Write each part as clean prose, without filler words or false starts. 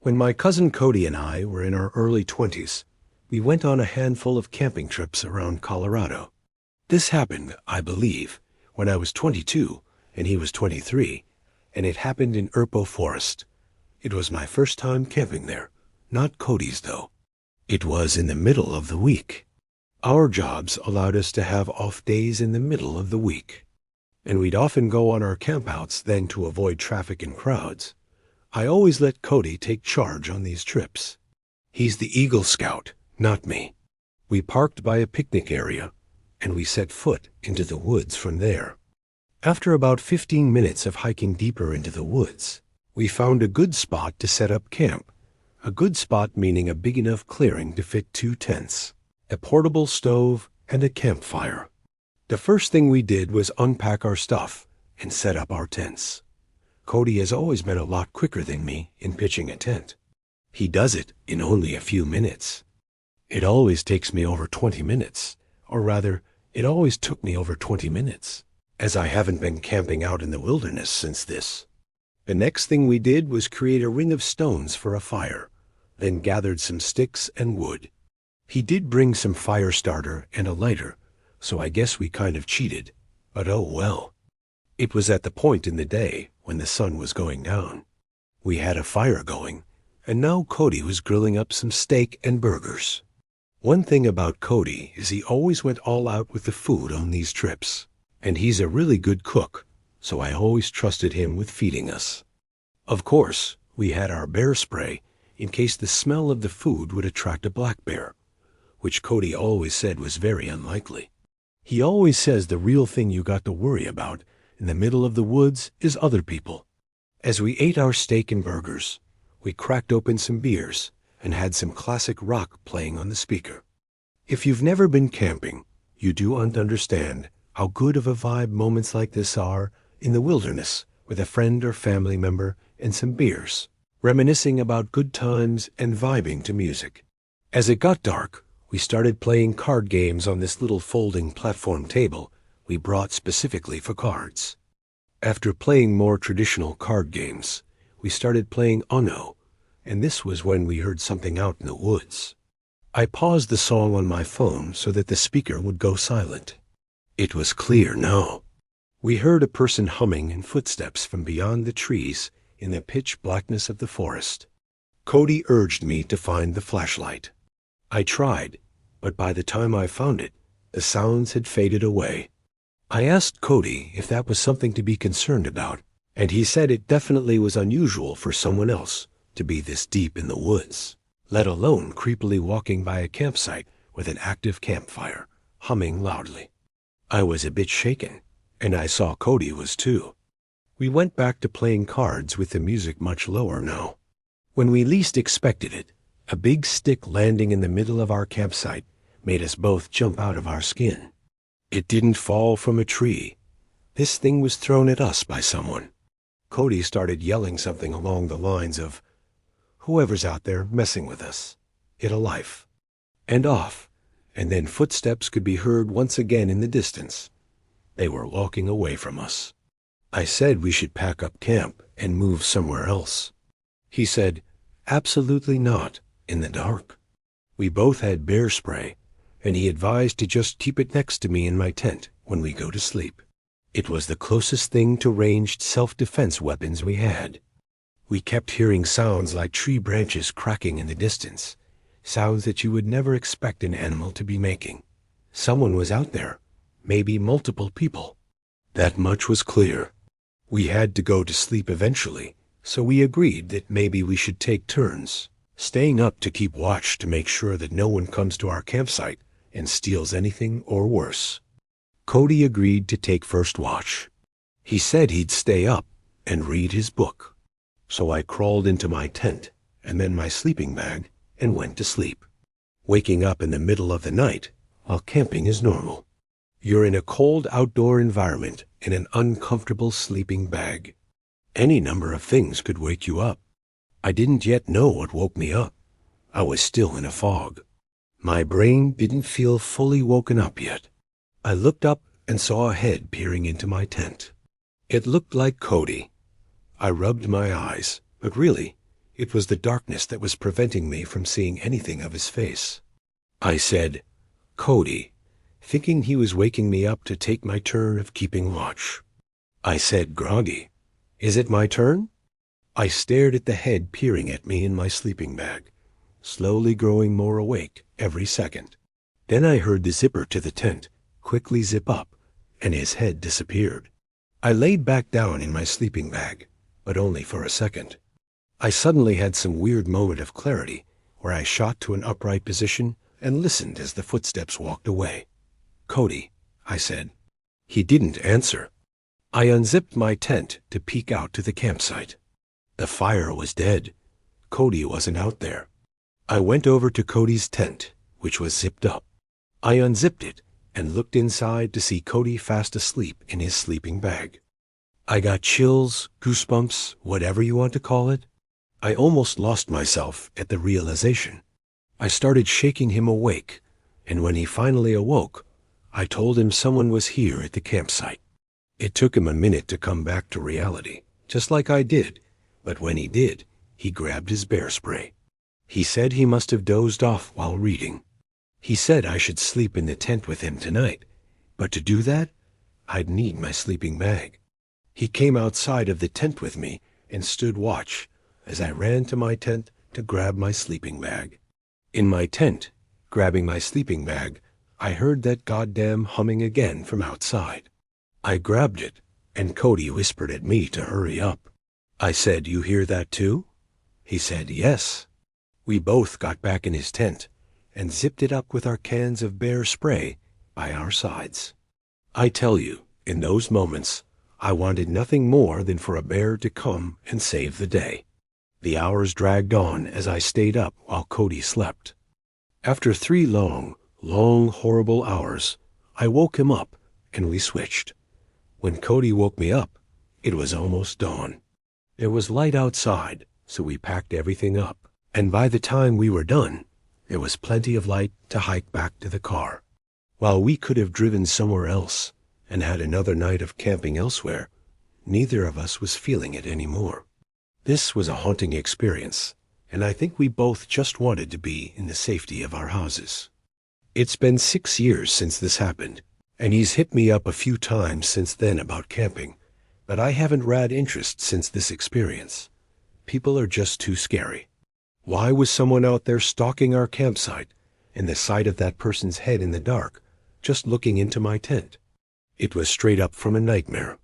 When my cousin Cody and I were in our early 20s, we went on a handful of camping trips around Colorado. This happened, I believe, when I was 22 and he was 23, and it happened in Erpo Forest. It was my first time camping there, not Cody's though. It was in the middle of the week. Our jobs allowed us to have off days in the middle of the week, and we'd often go on our campouts then to avoid traffic and crowds. I always let Cody take charge on these trips. He's the Eagle Scout, not me. We parked by a picnic area, and we set foot into the woods from there. After about 15 minutes of hiking deeper into the woods, we found a good spot to set up camp. A good spot meaning a big enough clearing to fit 2 tents, a portable stove, and a campfire. The first thing we did was unpack our stuff and set up our tents. Cody has always been a lot quicker than me in pitching a tent. He does it in only a few minutes. It always takes me over 20 minutes, or rather, it always took me over 20 minutes, as I haven't been camping out in the wilderness since this. The next thing we did was create a ring of stones for a fire, then gathered some sticks and wood. He did bring some fire starter and a lighter, so I guess we kind of cheated, but oh well. It was at the point in the day when the sun was going down. We had a fire going, and now Cody was grilling up some steak and burgers. One thing about Cody is he always went all out with the food on these trips, and he's a really good cook, so I always trusted him with feeding us. Of course, we had our bear spray in case the smell of the food would attract a black bear, which Cody always said was very unlikely. He always says the real thing you got to worry about in the middle of the woods is other people. As we ate our steak and burgers, we cracked open some beers and had some classic rock playing on the speaker. If you've never been camping, you don't understand how good of a vibe moments like this are in the wilderness with a friend or family member and some beers, reminiscing about good times and vibing to music. As it got dark, we started playing card games on this little folding platform table we brought specifically for cards. After playing more traditional card games, we started playing Uno, and this was when we heard something out in the woods. I paused the song on my phone so that the speaker would go silent. It was clear now. We heard a person humming and footsteps from beyond the trees in the pitch blackness of the forest. Cody urged me to find the flashlight. I tried, but by the time I found it, the sounds had faded away. I asked Cody if that was something to be concerned about, and he said it definitely was unusual for someone else to be this deep in the woods, let alone creepily walking by a campsite with an active campfire, humming loudly. I was a bit shaken, and I saw Cody was too. We went back to playing cards with the music much lower now. When we least expected it, a big stick landing in the middle of our campsite made us both jump out of our skin. It didn't fall from a tree. This thing was thrown at us by someone. Cody started yelling something along the lines of, "Whoever's out there messing with us, get a life," and off, and then footsteps could be heard once again in the distance. They were walking away from us. I said we should pack up camp and move somewhere else. He said, "Absolutely not, in the dark." We both had bear spray, and he advised to just keep it next to me in my tent when we go to sleep. It was the closest thing to ranged self-defense weapons we had. We kept hearing sounds like tree branches cracking in the distance, sounds that you would never expect an animal to be making. Someone was out there, maybe multiple people. That much was clear. We had to go to sleep eventually, so we agreed that maybe we should take turns, staying up to keep watch to make sure that no one comes to our campsite and steals anything or worse. Cody agreed to take first watch. He said he'd stay up and read his book. So I crawled into my tent and then my sleeping bag and went to sleep. Waking up in the middle of the night while camping is normal. You're in a cold outdoor environment in an uncomfortable sleeping bag. Any number of things could wake you up. I didn't yet know what woke me up. I was still in a fog. My brain didn't feel fully woken up yet. I looked up and saw a head peering into my tent. It looked like Cody. I rubbed my eyes, but really, It was the darkness that was preventing me from seeing anything of his face. I said, "Cody," thinking he was waking me up to take my turn of keeping watch. I said, groggy, "Is it my turn?" I stared at the head peering at me in my sleeping bag, slowly growing more awake every second. Then I heard the zipper to the tent quickly zip up, and his head disappeared. I laid back down in my sleeping bag, but only for a second. I suddenly had some weird moment of clarity where I shot to an upright position and listened as the footsteps walked away. "Cody," I said. He didn't answer. I unzipped my tent to peek out to the campsite. The fire was dead. Cody wasn't out there. I went over to Cody's tent, which was zipped up. I unzipped it and looked inside to see Cody fast asleep in his sleeping bag. I got chills, goosebumps, whatever you want to call it. I almost lost myself at the realization. I started shaking him awake, and when he finally awoke, I told him someone was here at the campsite. It took him a minute to come back to reality, just like I did, but when he did, he grabbed his bear spray. He said he must have dozed off while reading. He said I should sleep in the tent with him tonight, but to do that, I'd need my sleeping bag. He came outside of the tent with me and stood watch as I ran to my tent to grab my sleeping bag. In my tent, grabbing my sleeping bag, I heard that goddamn humming again from outside. I grabbed it, and Cody whispered at me to hurry up. I said, "You hear that too?" He said, "Yes." We both got back in his tent and zipped it up with our cans of bear spray by our sides. I tell you, in those moments, I wanted nothing more than for a bear to come and save the day. The hours dragged on as I stayed up while Cody slept. After 3 long, horrible hours, I woke him up and we switched. When Cody woke me up, it was almost dawn. There was light outside, so we packed everything up, and by the time we were done, there was plenty of light to hike back to the car. While we could have driven somewhere else and had another night of camping elsewhere, neither of us was feeling it anymore. This was a haunting experience, and I think we both just wanted to be in the safety of our houses. It's been 6 years since this happened, and he's hit me up a few times since then about camping, but I haven't had interest since this experience. People are just too scary. Why was someone out there stalking our campsite, and the sight of that person's head in the dark, just looking into my tent? It was straight up from a nightmare.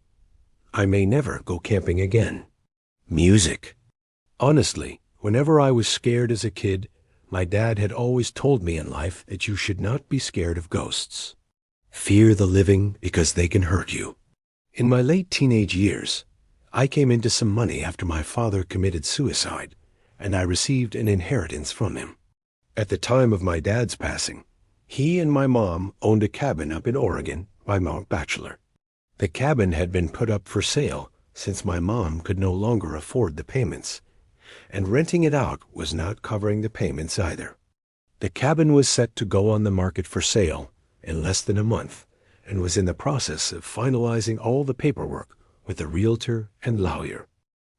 I may never go camping again. Music. Honestly, whenever I was scared as a kid, my dad had always told me in life that you should not be scared of ghosts. Fear the living because they can hurt you. In my late teenage years, I came into some money after my father committed suicide, and I received an inheritance from him. At the time of my dad's passing, he and my mom owned a cabin up in Oregon by Mount Bachelor. The cabin had been put up for sale since my mom could no longer afford the payments, and renting it out was not covering the payments either. The cabin was set to go on the market for sale in less than a month and was in the process of finalizing all the paperwork with the realtor and lawyer.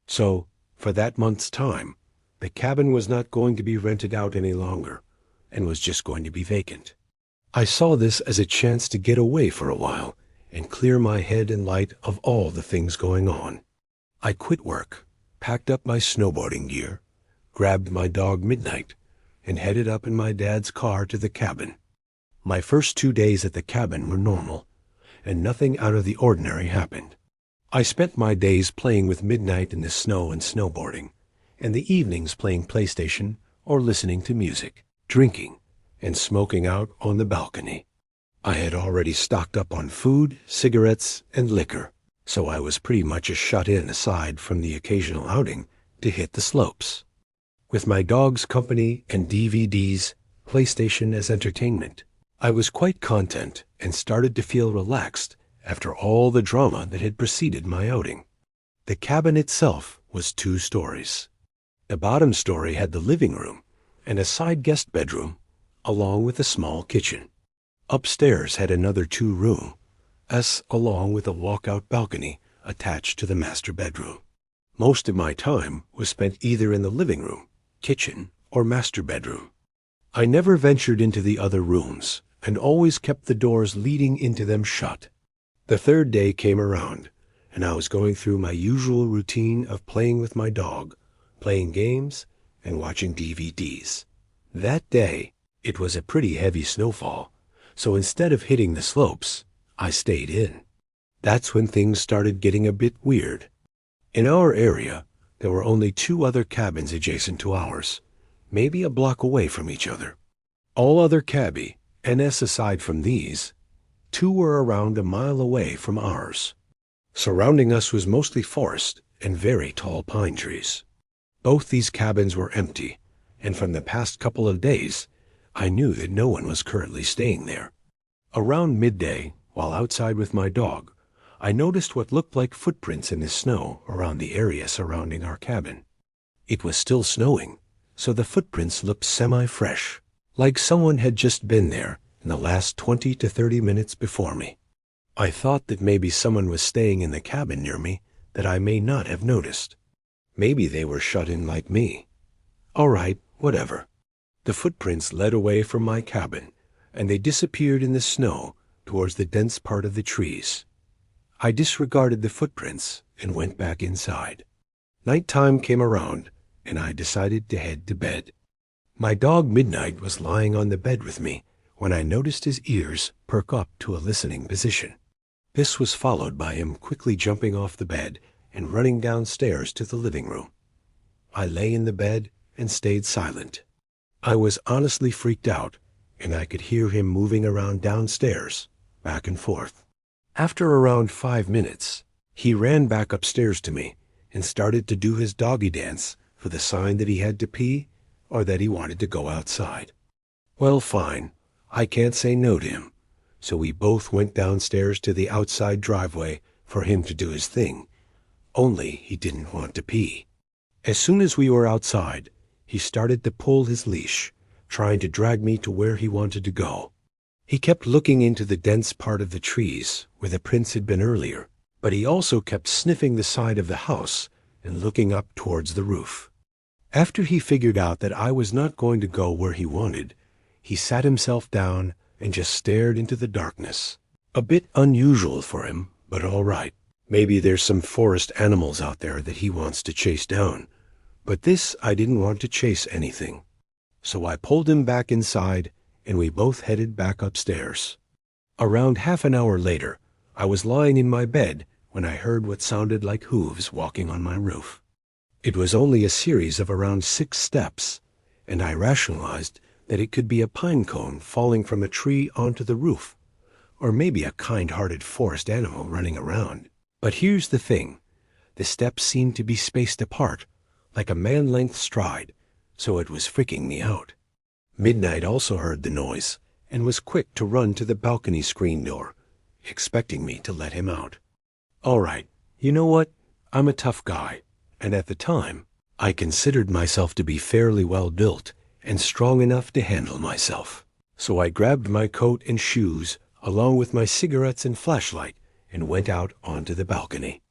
So, for that month's time, the cabin was not going to be rented out any longer and was just going to be vacant. I saw this as a chance to get away for a while and clear my head and light of all the things going on. I quit work, packed up my snowboarding gear, grabbed my dog Midnight, and headed up in my dad's car to the cabin. My first 2 days at the cabin were normal, and nothing out of the ordinary happened. I spent my days playing with Midnight in the snow and snowboarding, and the evenings playing PlayStation or listening to music, drinking, and smoking out on the balcony. I had already stocked up on food, cigarettes, and liquor, so I was pretty much a shut-in aside from the occasional outing to hit the slopes. With my dog's company and DVDs, PlayStation as entertainment, I was quite content and started to feel relaxed after all the drama that had preceded my outing. The cabin itself was 2 stories. The bottom story had the living room and a side guest bedroom, along with a small kitchen. Upstairs had another 2 rooms, along with a walkout balcony attached to the master bedroom. Most of my time was spent either in the living room, kitchen, or master bedroom. I never ventured into the other rooms and always kept the doors leading into them shut. The third day came around, and I was going through my usual routine of playing with my dog, playing games, and watching DVDs. That day, it was a pretty heavy snowfall, so instead of hitting the slopes, I stayed in. That's when things started getting a bit weird. In our area, there were only 2 other cabins adjacent to ours, maybe a block away from each other. All other cabby, NS aside from these, 2 were around a mile away from ours. Surrounding us was mostly forest and very tall pine trees. Both these cabins were empty, and from the past couple of days, I knew that no one was currently staying there. Around midday, while outside with my dog, I noticed what looked like footprints in the snow around the area surrounding our cabin. It was still snowing, so the footprints looked semi-fresh, like someone had just been there in the last 20 to 30 minutes before me. I thought that maybe someone was staying in the cabin near me that I may not have noticed. Maybe they were shut in like me. All right, whatever. The footprints led away from my cabin, and they disappeared in the snow towards the dense part of the trees. I disregarded the footprints and went back inside. Nighttime came around, and I decided to head to bed. My dog Midnight was lying on the bed with me when I noticed his ears perk up to a listening position. This was followed by him quickly jumping off the bed and running downstairs to the living room. I lay in the bed and stayed silent. I was honestly freaked out, and I could hear him moving around downstairs, back and forth. After around 5 minutes, he ran back upstairs to me and started to do his doggy dance for the sign that he had to pee or that he wanted to go outside. Well, fine. I can't say no to him. So we both went downstairs to the outside driveway for him to do his thing. Only he didn't want to pee. As soon as we were outside, he started to pull his leash, trying to drag me to where he wanted to go. He kept looking into the dense part of the trees where the prints had been earlier, but he also kept sniffing the side of the house and looking up towards the roof. After he figured out that I was not going to go where he wanted, he sat himself down and just stared into the darkness. A bit unusual for him, but all right. Maybe there's some forest animals out there that he wants to chase down. But this, I didn't want to chase anything. So I pulled him back inside, and we both headed back upstairs. Around half an hour later, I was lying in my bed when I heard what sounded like hooves walking on my roof. It was only a series of around 6 steps, and I rationalized that it could be a pine cone falling from a tree onto the roof, or maybe a kind-hearted forest animal running around. But here's the thing. The steps seemed to be spaced apart, like a man-length stride, so it was freaking me out. Midnight also heard the noise and was quick to run to the balcony screen door, expecting me to let him out. All right, you know what? I'm a tough guy, and at the time, I considered myself to be fairly well built and strong enough to handle myself. So I grabbed my coat and shoes, along with my cigarettes and flashlight, and went out onto the balcony.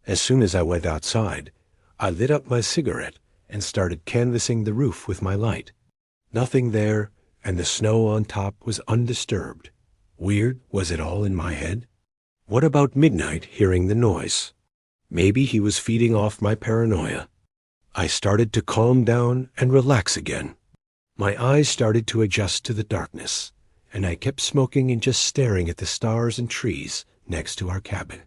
As soon as I went outside, I lit up my cigarette and started canvassing the roof with my light. Nothing there, and the snow on top was undisturbed. Weird, was it all in my head? What about Midnight hearing the noise? Maybe he was feeding off my paranoia. I started to calm down and relax again. My eyes started to adjust to the darkness, and I kept smoking and just staring at the stars and trees next to our cabin.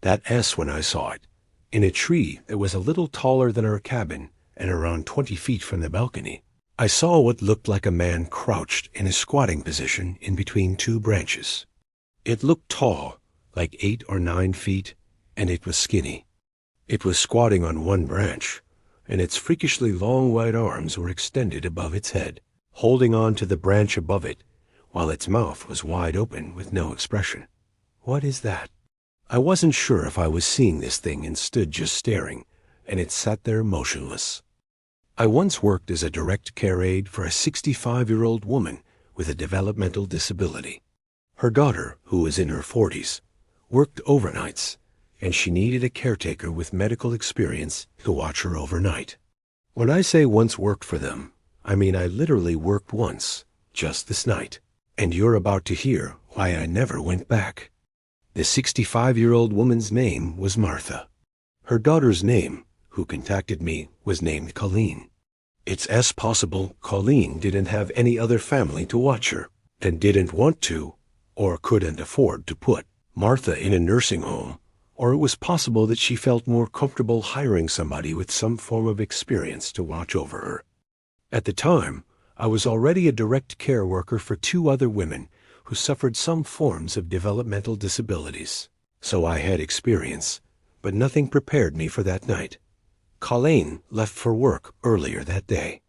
That S when I saw it, in a tree that was a little taller than our cabin and around 20 feet from the balcony. I saw what looked like a man crouched in a squatting position in between 2 branches. It looked tall, like 8 or 9 feet, and it was skinny. It was squatting on one branch, and its freakishly long white arms were extended above its head, holding on to the branch above it, while its mouth was wide open with no expression. What is that? I wasn't sure if I was seeing this thing and stood just staring, and it sat there motionless. I once worked as a direct care aide for a 65-year-old woman with a developmental disability. Her daughter, who was in her 40s, worked overnights, and she needed a caretaker with medical experience to watch her overnight. When I say once worked for them, I mean I literally worked once, just this night. And you're about to hear why I never went back. The 65-year-old woman's name was Martha. Her daughter's name, who contacted me, was named Colleen. It's possible Colleen didn't have any other family to watch her, and didn't want to, or couldn't afford to put Martha in a nursing home, or it was possible that she felt more comfortable hiring somebody with some form of experience to watch over her. At the time, I was already a direct care worker for 2 other women who suffered some forms of developmental disabilities, so I had experience, but nothing prepared me for that night. Colleen left for work earlier that day.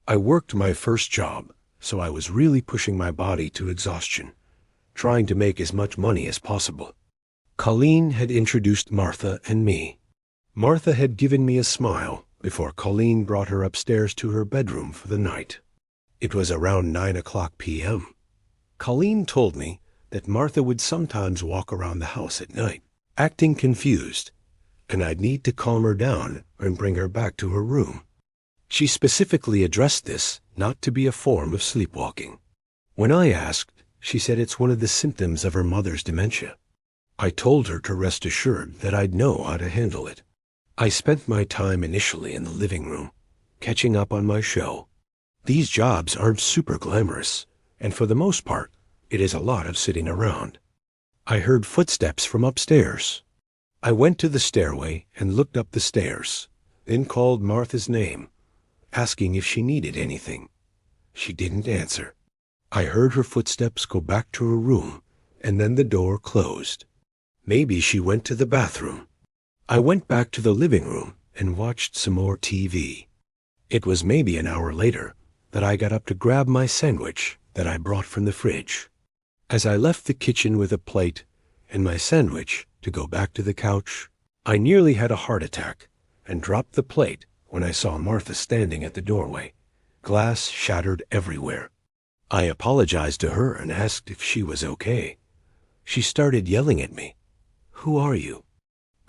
I worked my first job, so I was really pushing my body to exhaustion, trying to make as much money as possible. Colleen had introduced Martha and me. Martha had given me a smile before Colleen brought her upstairs to her bedroom for the night. It was around 9:00 p.m. Colleen told me that Martha would sometimes walk around the house at night, acting confused, and I'd need to calm her down and bring her back to her room. She specifically addressed this not to be a form of sleepwalking. When I asked, she said it's one of the symptoms of her mother's dementia. I told her to rest assured that I'd know how to handle it. I spent my time initially in the living room, catching up on my show. These jobs aren't super glamorous, and for the most part, it is a lot of sitting around. I heard footsteps from upstairs. I went to the stairway and looked up the stairs, then called Martha's name, asking if she needed anything. She didn't answer. I heard her footsteps go back to her room, and then the door closed. Maybe she went to the bathroom. I went back to the living room and watched some more TV. It was maybe an hour later that I got up to grab my sandwich that I brought from the fridge. As I left the kitchen with a plate and my sandwich to go back to the couch, I nearly had a heart attack and dropped the plate when I saw Martha standing at the doorway, glass shattered everywhere. I apologized to her and asked if she was okay. She started yelling at me. "Who are you?"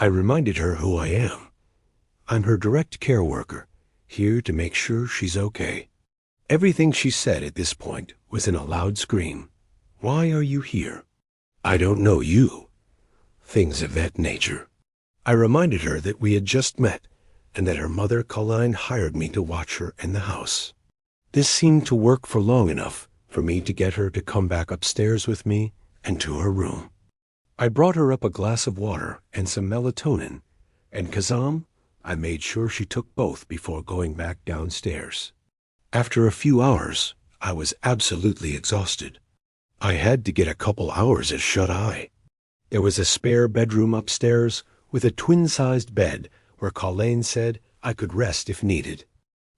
I reminded her who I am. I'm her direct care worker, here to make sure she's okay. Everything she said at this point was in a loud scream. "Why are you here?" "I don't know you." Things of that nature. I reminded her that we had just met and that her mother, Colleen, hired me to watch her in the house. This seemed to work for long enough for me to get her to come back upstairs with me and to her room. I brought her up a glass of water and some melatonin, and Kazam, I made sure she took both before going back downstairs. After a few hours, I was absolutely exhausted. I had to get a couple hours of shut-eye. There was a spare bedroom upstairs with a twin-sized bed where Colleen said I could rest if needed.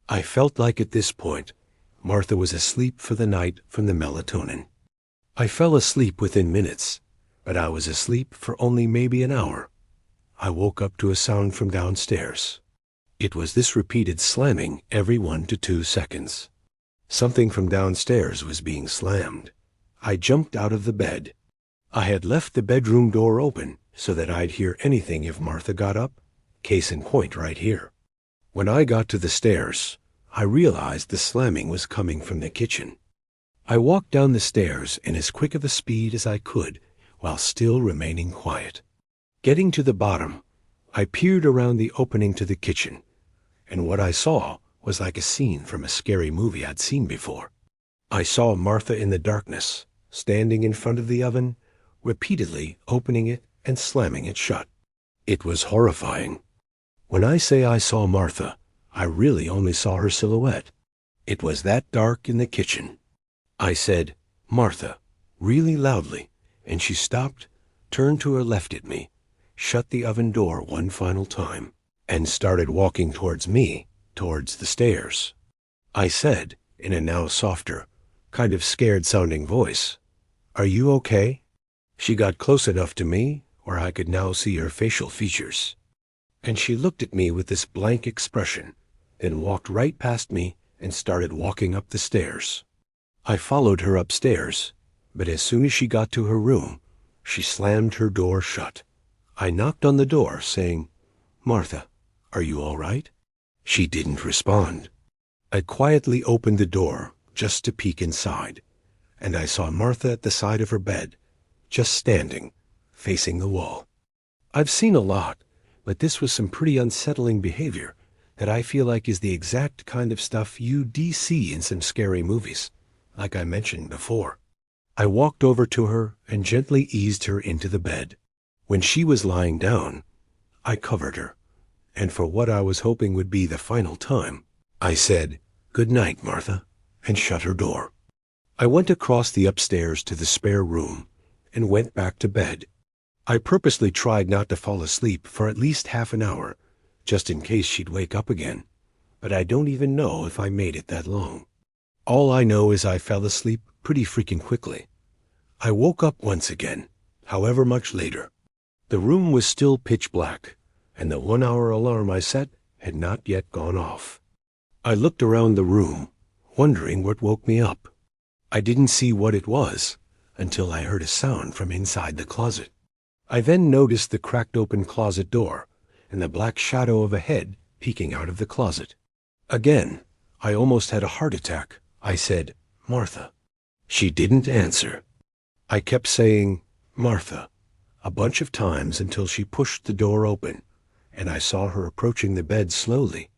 I felt like at this point, Martha was asleep for the night from the melatonin. I fell asleep within minutes, but I was asleep for only maybe an hour. I woke up to a sound from downstairs. It was this repeated slamming every 1 to 2 seconds. Something from downstairs was being slammed. I jumped out of the bed. I had left the bedroom door open so that I'd hear anything if Martha got up. Case in point right here. When I got to the stairs, I realized the slamming was coming from the kitchen. I walked down the stairs in as quick of a speed as I could while still remaining quiet. Getting to the bottom, I peered around the opening to the kitchen, and what I saw was like a scene from a scary movie I'd seen before. I saw Martha in the darkness, standing in front of the oven, repeatedly opening it and slamming it shut. It was horrifying. When I say I saw Martha, I really only saw her silhouette. It was that dark in the kitchen. I said, "Martha," really loudly, and she stopped, turned to her left at me, shut the oven door one final time, and started walking towards me, towards the stairs. I said, in a now softer, kind of scared-sounding voice, "Are you okay?" She got close enough to me where I could now see her facial features, and she looked at me with this blank expression, then walked right past me and started walking up the stairs. I followed her upstairs, but as soon as she got to her room, she slammed her door shut. I knocked on the door, saying, "Martha, are you all right?" She didn't respond. I quietly opened the door just to peek inside, and I saw Martha at the side of her bed, just standing, facing the wall. I've seen a lot, but this was some pretty unsettling behavior that I feel like is the exact kind of stuff you do see in some scary movies, like I mentioned before. I walked over to her and gently eased her into the bed. When she was lying down, I covered her, and for what I was hoping would be the final time, I said, "Good night, Martha," and shut her door. I went across the upstairs to the spare room and went back to bed. I purposely tried not to fall asleep for at least half an hour, just in case she'd wake up again, but I don't even know if I made it that long. All I know is I fell asleep pretty freaking quickly. I woke up once again, however much later. The room was still pitch black, and the 1-hour alarm I set had not yet gone off. I looked around the room, wondering what woke me up. I didn't see what it was until I heard a sound from inside the closet. I then noticed the cracked open closet door and the black shadow of a head peeking out of the closet. Again, I almost had a heart attack. I said, "Martha." She didn't answer. I kept saying, "Martha," a bunch of times until she pushed the door open, and I saw her approaching the bed slowly.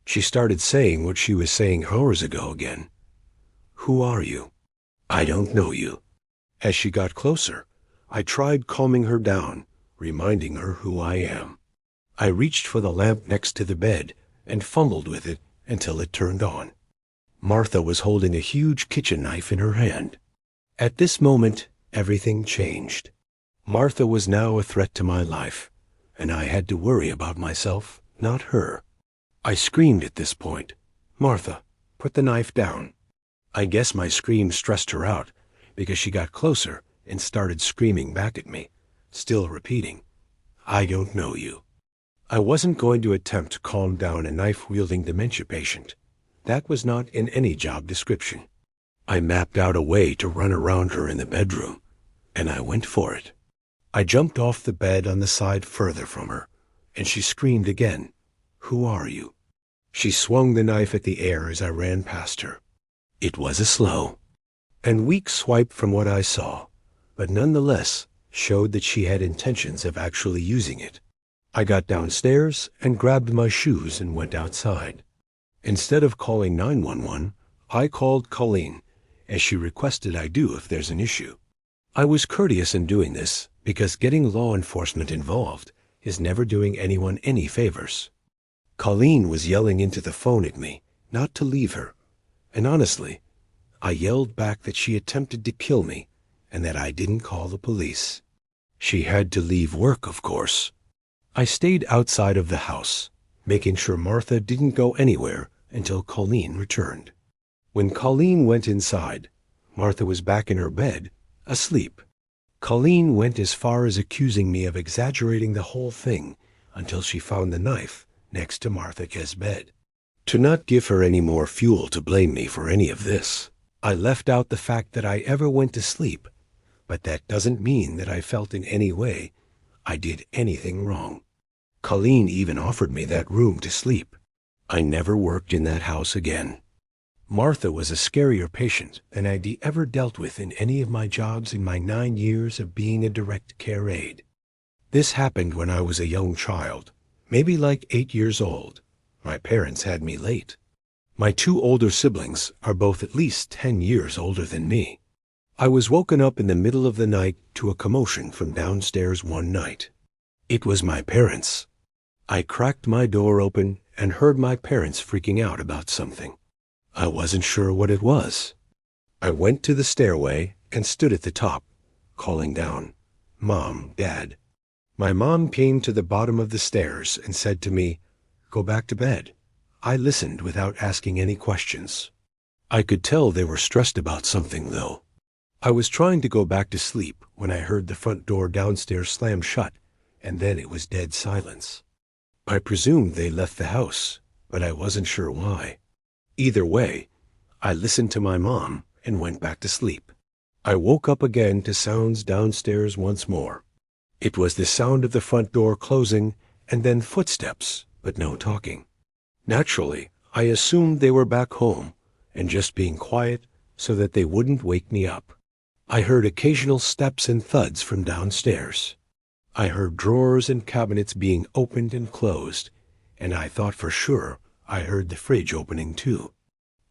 She started saying what she was saying hours ago again. "Who are you?" "I don't know you." As she got closer, I tried calming her down, reminding her who I am. I reached for the lamp next to the bed and fumbled with it until it turned on. Martha was holding a huge kitchen knife in her hand. At this moment, everything changed. Martha was now a threat to my life, and I had to worry about myself, not her. I screamed at this point, "Martha, put the knife down." I guess my scream stressed her out, because she got closer and started screaming back at me, still repeating, "I don't know you." I wasn't going to attempt to calm down a knife-wielding dementia patient. That was not in any job description. I mapped out a way to run around her in the bedroom, and I went for it. I jumped off the bed on the side further from her, and she screamed again, "Who are you?" She swung the knife at the air as I ran past her. It was a slow and weak swipe from what I saw, but nonetheless showed that she had intentions of actually using it. I got downstairs and grabbed my shoes and went outside. Instead of calling 911, I called Colleen, as she requested I do if there's an issue. I was courteous in doing this because getting law enforcement involved is never doing anyone any favors. Colleen was yelling into the phone at me not to leave her, and honestly, I yelled back that she attempted to kill me and that I didn't call the police. She had to leave work, of course. I stayed outside of the house, making sure Martha didn't go anywhere until Colleen returned. When Colleen went inside, Martha was back in her bed, asleep. Colleen went as far as accusing me of exaggerating the whole thing until she found the knife next to Martha's bed. To not give her any more fuel to blame me for any of this, I left out the fact that I ever went to sleep, but that doesn't mean that I felt in any way I did anything wrong. Colleen even offered me that room to sleep. I never worked in that house again. Martha was a scarier patient than I'd ever dealt with in any of my jobs in my 9 years of being a direct care aide. This happened when I was a young child, maybe like 8 years old. My parents had me late. My 2 older siblings are both at least 10 years older than me. I was woken up in the middle of the night to a commotion from downstairs one night. It was my parents. I cracked my door open and heard my parents freaking out about something. I wasn't sure what it was. I went to the stairway and stood at the top, calling down, "Mom, Dad." My mom came to the bottom of the stairs and said to me, "Go back to bed." I listened without asking any questions. I could tell they were stressed about something, though. I was trying to go back to sleep when I heard the front door downstairs slam shut, and then it was dead silence. I presumed they left the house, but I wasn't sure why. Either way, I listened to my mom and went back to sleep. I woke up again to sounds downstairs once more. It was the sound of the front door closing and then footsteps, but no talking. Naturally, I assumed they were back home and just being quiet so that they wouldn't wake me up. I heard occasional steps and thuds from downstairs. I heard drawers and cabinets being opened and closed, and I thought for sure I heard the fridge opening too.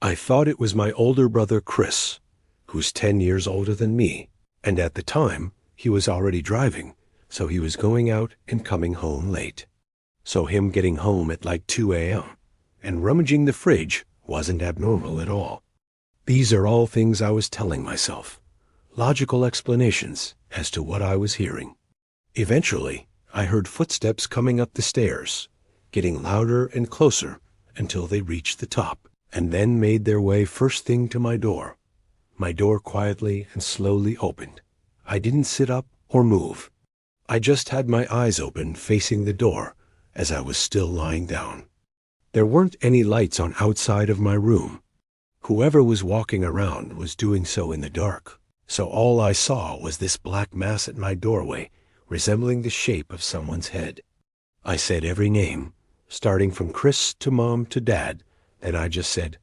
I thought it was my older brother Chris, who's 10 years older than me, and at the time he was already driving, so he was going out and coming home late. So him getting home at like 2 a.m. and rummaging the fridge wasn't abnormal at all. These are all things I was telling myself, logical explanations as to what I was hearing. Eventually, I heard footsteps coming up the stairs, getting louder and closer until they reached the top, and then made their way first thing to my door. My door quietly and slowly opened. I didn't sit up or move. I just had my eyes open facing the door as I was still lying down. There weren't any lights on outside of my room. Whoever was walking around was doing so in the dark, so all I saw was this black mass at my doorway, resembling the shape of someone's head. I said every name, starting from Chris to Mom to Dad, and I just said,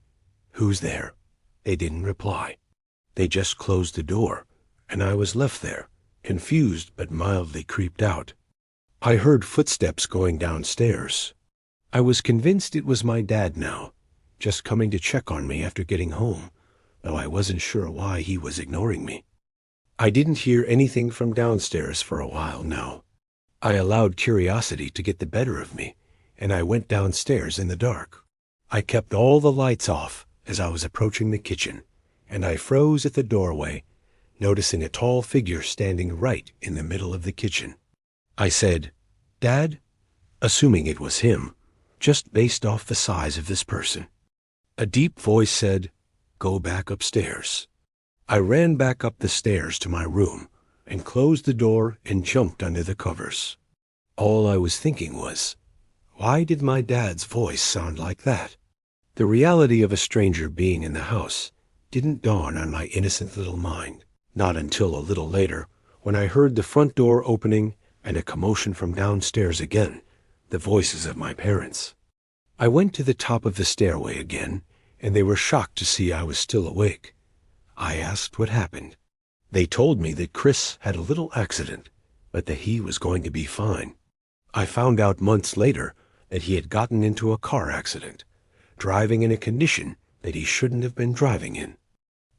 "Who's there?" They didn't reply. They just closed the door, and I was left there, confused but mildly creeped out. I heard footsteps going downstairs. I was convinced it was my dad now, just coming to check on me after getting home, though I wasn't sure why he was ignoring me. I didn't hear anything from downstairs for a while now. I allowed curiosity to get the better of me, and I went downstairs in the dark. I kept all the lights off as I was approaching the kitchen, and I froze at the doorway, noticing a tall figure standing right in the middle of the kitchen. I said, "Dad?" assuming it was him, just based off the size of this person. A deep voice said, "Go back upstairs." I ran back up the stairs to my room and closed the door and jumped under the covers. All I was thinking was, why did my dad's voice sound like that? The reality of a stranger being in the house didn't dawn on my innocent little mind, not until a little later, when I heard the front door opening and a commotion from downstairs again, the voices of my parents. I went to the top of the stairway again, and they were shocked to see I was still awake. I asked what happened. They told me that Chris had a little accident, but that he was going to be fine. I found out months later that he had gotten into a car accident, driving in a condition that he shouldn't have been driving in.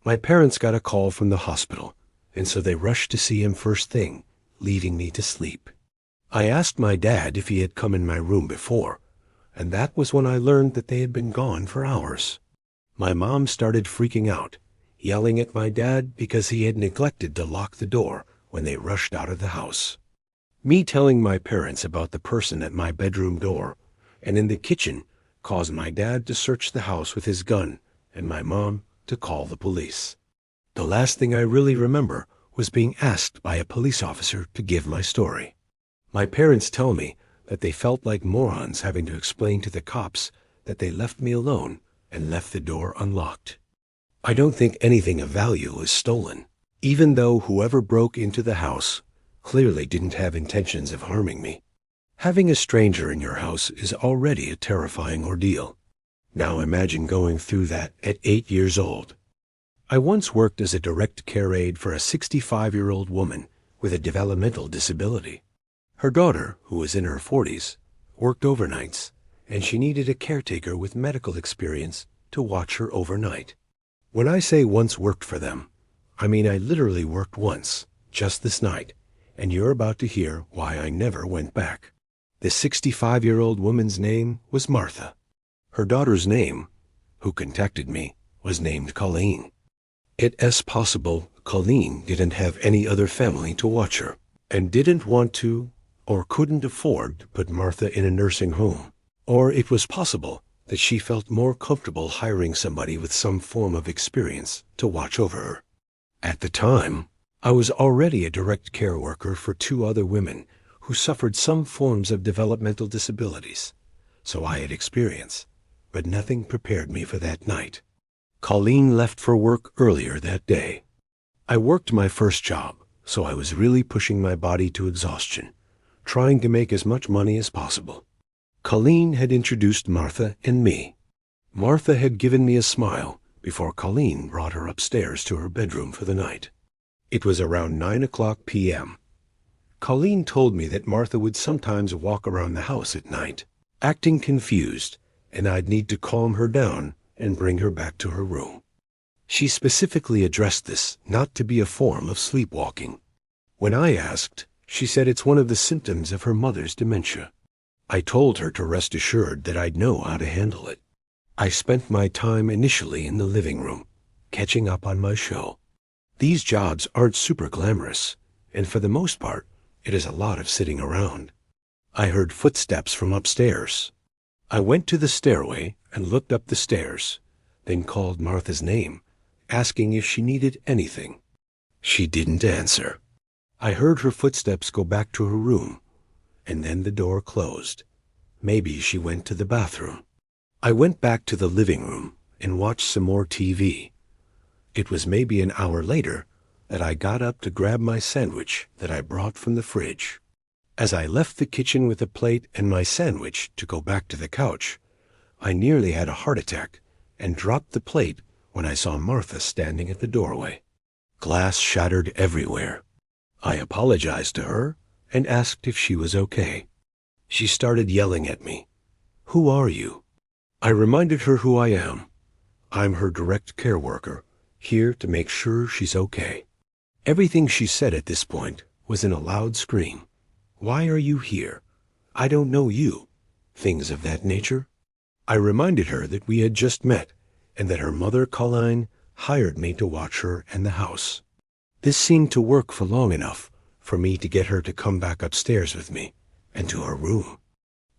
My parents got a call from the hospital, and so they rushed to see him first thing, leaving me to sleep. I asked my dad if he had come in my room before, and that was when I learned that they had been gone for hours. My mom started freaking out, yelling at my dad because he had neglected to lock the door when they rushed out of the house. Me telling my parents about the person at my bedroom door and in the kitchen caused my dad to search the house with his gun and my mom to call the police. The last thing I really remember was being asked by a police officer to give my story. My parents tell me that they felt like morons having to explain to the cops that they left me alone and left the door unlocked. I don't think anything of value was stolen, even though whoever broke into the house clearly didn't have intentions of harming me. Having a stranger in your house is already a terrifying ordeal. Now imagine going through that at 8 years old. I once worked as a direct care aide for a 65-year-old woman with a developmental disability. Her daughter, who was in her 40s, worked overnights, and she needed a caretaker with medical experience to watch her overnight. When I say once worked for them, I mean I literally worked once, just this night, and you're about to hear why I never went back. The 65-year-old woman's name was Martha. Her daughter's name, who contacted me, was named Colleen. It's possible Colleen didn't have any other family to watch her, and didn't want to or couldn't afford to put Martha in a nursing home. Or it was possible that she felt more comfortable hiring somebody with some form of experience to watch over her. At the time, I was already a direct care worker for 2 other women who suffered some forms of developmental disabilities, so I had experience, but nothing prepared me for that night. Colleen left for work earlier that day. I worked my first job, so I was really pushing my body to exhaustion, trying to make as much money as possible. Colleen had introduced Martha and me. Martha had given me a smile before Colleen brought her upstairs to her bedroom for the night. It was around 9:00 p.m. Colleen told me that Martha would sometimes walk around the house at night, acting confused, and I'd need to calm her down and bring her back to her room. She specifically addressed this not to be a form of sleepwalking. When I asked, she said it's one of the symptoms of her mother's dementia. I told her to rest assured that I'd know how to handle it. I spent my time initially in the living room, catching up on my show. These jobs aren't super glamorous, and for the most part, it is a lot of sitting around. I heard footsteps from upstairs. I went to the stairway and looked up the stairs, then called Martha's name, asking if she needed anything. She didn't answer. I heard her footsteps go back to her room, and then the door closed. Maybe she went to the bathroom. I went back to the living room and watched some more TV. It was maybe an hour later that I got up to grab my sandwich that I brought from the fridge. As I left the kitchen with a plate and my sandwich to go back to the couch, I nearly had a heart attack and dropped the plate when I saw Martha standing at the doorway. Glass shattered everywhere. I apologized to her and asked if she was okay. She started yelling at me. "Who are you?" I reminded her who I am. I'm her direct care worker, here to make sure she's okay. Everything she said at this point was in a loud scream. "Why are you here? I don't know you." Things of that nature. I reminded her that we had just met and that her mother, Colleen, hired me to watch her and the house. This seemed to work for long enough for me to get her to come back upstairs with me and to her room.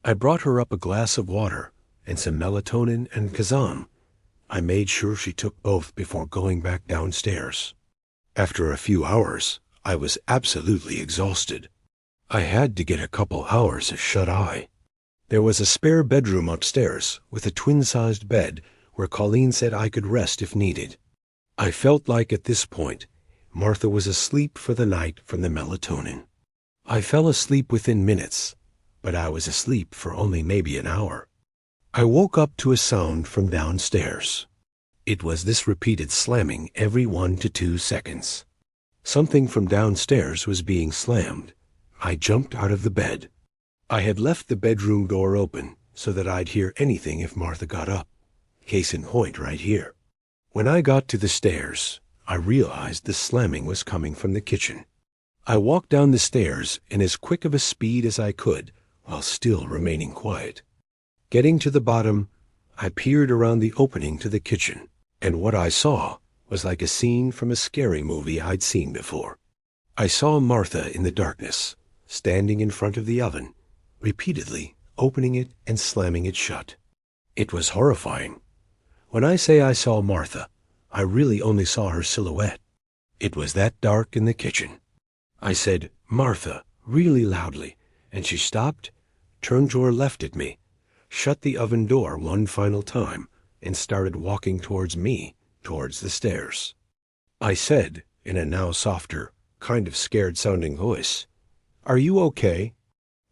I brought her up a glass of water and some melatonin and Kazam. I made sure she took both before going back downstairs. After a few hours, I was absolutely exhausted. I had to get a couple hours of shut-eye. There was a spare bedroom upstairs with a twin-sized bed where Colleen said I could rest if needed. I felt like at this point, Martha was asleep for the night from the melatonin. I fell asleep within minutes, but I was asleep for only maybe an hour. I woke up to a sound from downstairs. It was this repeated slamming every 1 to 2 seconds. Something from downstairs was being slammed. I jumped out of the bed. I had left the bedroom door open so that I'd hear anything if Martha got up. Case in point right here. When I got to the stairs, I realized the slamming was coming from the kitchen. I walked down the stairs in as quick of a speed as I could while still remaining quiet. Getting to the bottom, I peered around the opening to the kitchen, and what I saw was like a scene from a scary movie I'd seen before. I saw Martha in the darkness, standing in front of the oven, repeatedly opening it and slamming it shut. It was horrifying. When I say I saw Martha, I really only saw her silhouette. It was that dark in the kitchen. I said, "Martha," really loudly, and she stopped, turned to her left at me, shut the oven door one final time, and started walking towards me, towards the stairs. I said, in a now softer, kind of scared-sounding voice, "Are you okay?"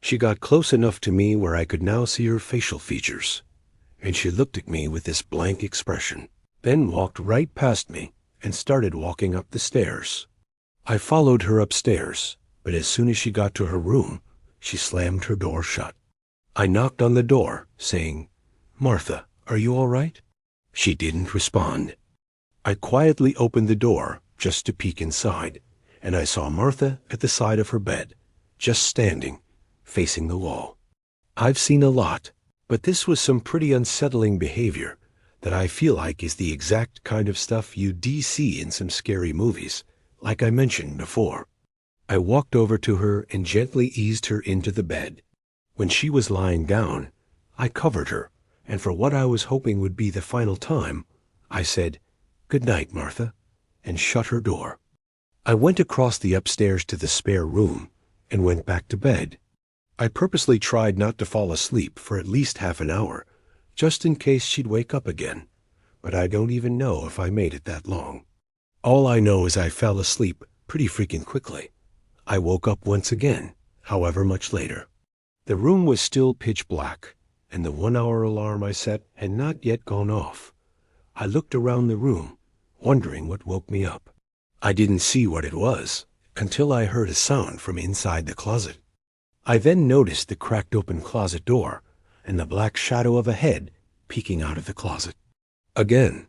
She got close enough to me where I could now see her facial features, and she looked at me with this blank expression, then walked right past me and started walking up the stairs. I followed her upstairs, but as soon as she got to her room, she slammed her door shut. I knocked on the door, saying, "Martha, are you all right?" She didn't respond. I quietly opened the door just to peek inside, and I saw Martha at the side of her bed, just standing, facing the wall. I've seen a lot, but this was some pretty unsettling behavior that I feel like is the exact kind of stuff you see in some scary movies, like I mentioned before. I walked over to her and gently eased her into the bed. When she was lying down, I covered her, and for what I was hoping would be the final time, I said, "Good night, Martha," and shut her door. I went across the upstairs to the spare room and went back to bed. I purposely tried not to fall asleep for at least half an hour, just in case she'd wake up again, but I don't even know if I made it that long. All I know is I fell asleep pretty freaking quickly. I woke up once again, however much later. The room was still pitch black, and the 1-hour alarm I set had not yet gone off. I looked around the room, wondering what woke me up. I didn't see what it was until I heard a sound from inside the closet. I then noticed the cracked open closet door and the black shadow of a head peeking out of the closet. Again,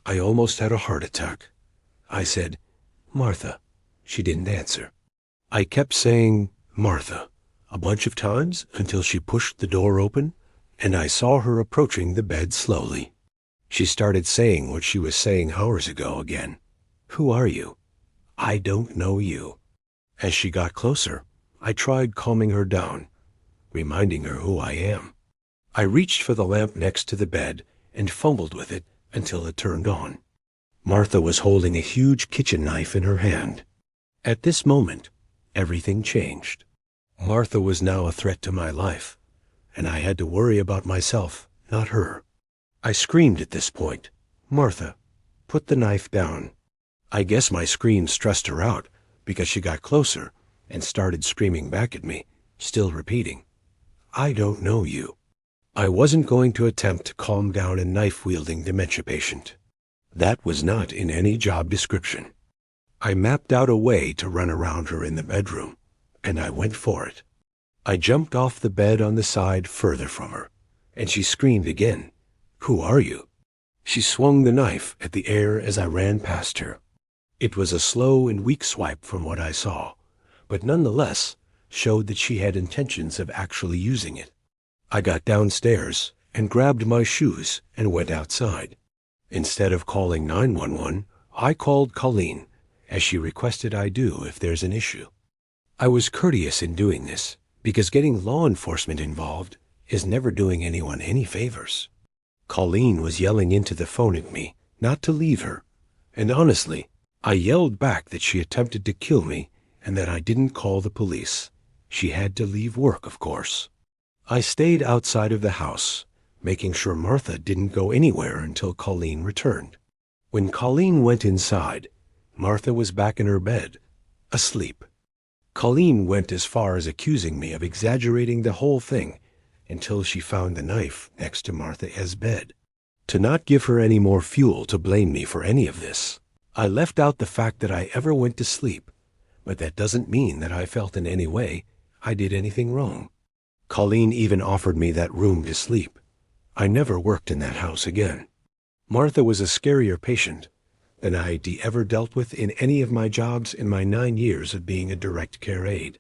I almost had a heart attack. I said, "Martha." She didn't answer. I kept saying, "Martha," a bunch of times until she pushed the door open, and I saw her approaching the bed slowly. She started saying what she was saying hours ago again. "Who are you?" "I don't know you." As she got closer, I tried calming her down, reminding her who I am. I reached for the lamp next to the bed and fumbled with it until it turned on. Martha was holding a huge kitchen knife in her hand. At this moment, everything changed. Martha was now a threat to my life, and I had to worry about myself, not her. I screamed at this point, "Martha, put the knife down." I guess my scream stressed her out because she got closer and started screaming back at me, still repeating, "I don't know you." I wasn't going to attempt to calm down a knife-wielding dementia patient. That was not in any job description. I mapped out a way to run around her in the bedroom, and I went for it. I jumped off the bed on the side further from her, and she screamed again, "Who are you?" She swung the knife at the air as I ran past her. It was a slow and weak swipe from what I saw, but nonetheless showed that she had intentions of actually using it. I got downstairs and grabbed my shoes and went outside. Instead of calling 911, I called Colleen, as she requested I do if there's an issue. I was courteous in doing this, because getting law enforcement involved is never doing anyone any favors. Colleen was yelling into the phone at me not to leave her, and honestly, I yelled back that she attempted to kill me and that I didn't call the police. She had to leave work, of course. I stayed outside of the house, making sure Martha didn't go anywhere until Colleen returned. When Colleen went inside, Martha was back in her bed, asleep. Colleen went as far as accusing me of exaggerating the whole thing until she found the knife next to Martha's bed. To not give her any more fuel to blame me for any of this, I left out the fact that I ever went to sleep, but that doesn't mean that I felt in any way I did anything wrong. Colleen even offered me that room to sleep. I never worked in that house again. Martha was a scarier patient than I'd ever dealt with in any of my jobs in my 9 years of being a direct care aide.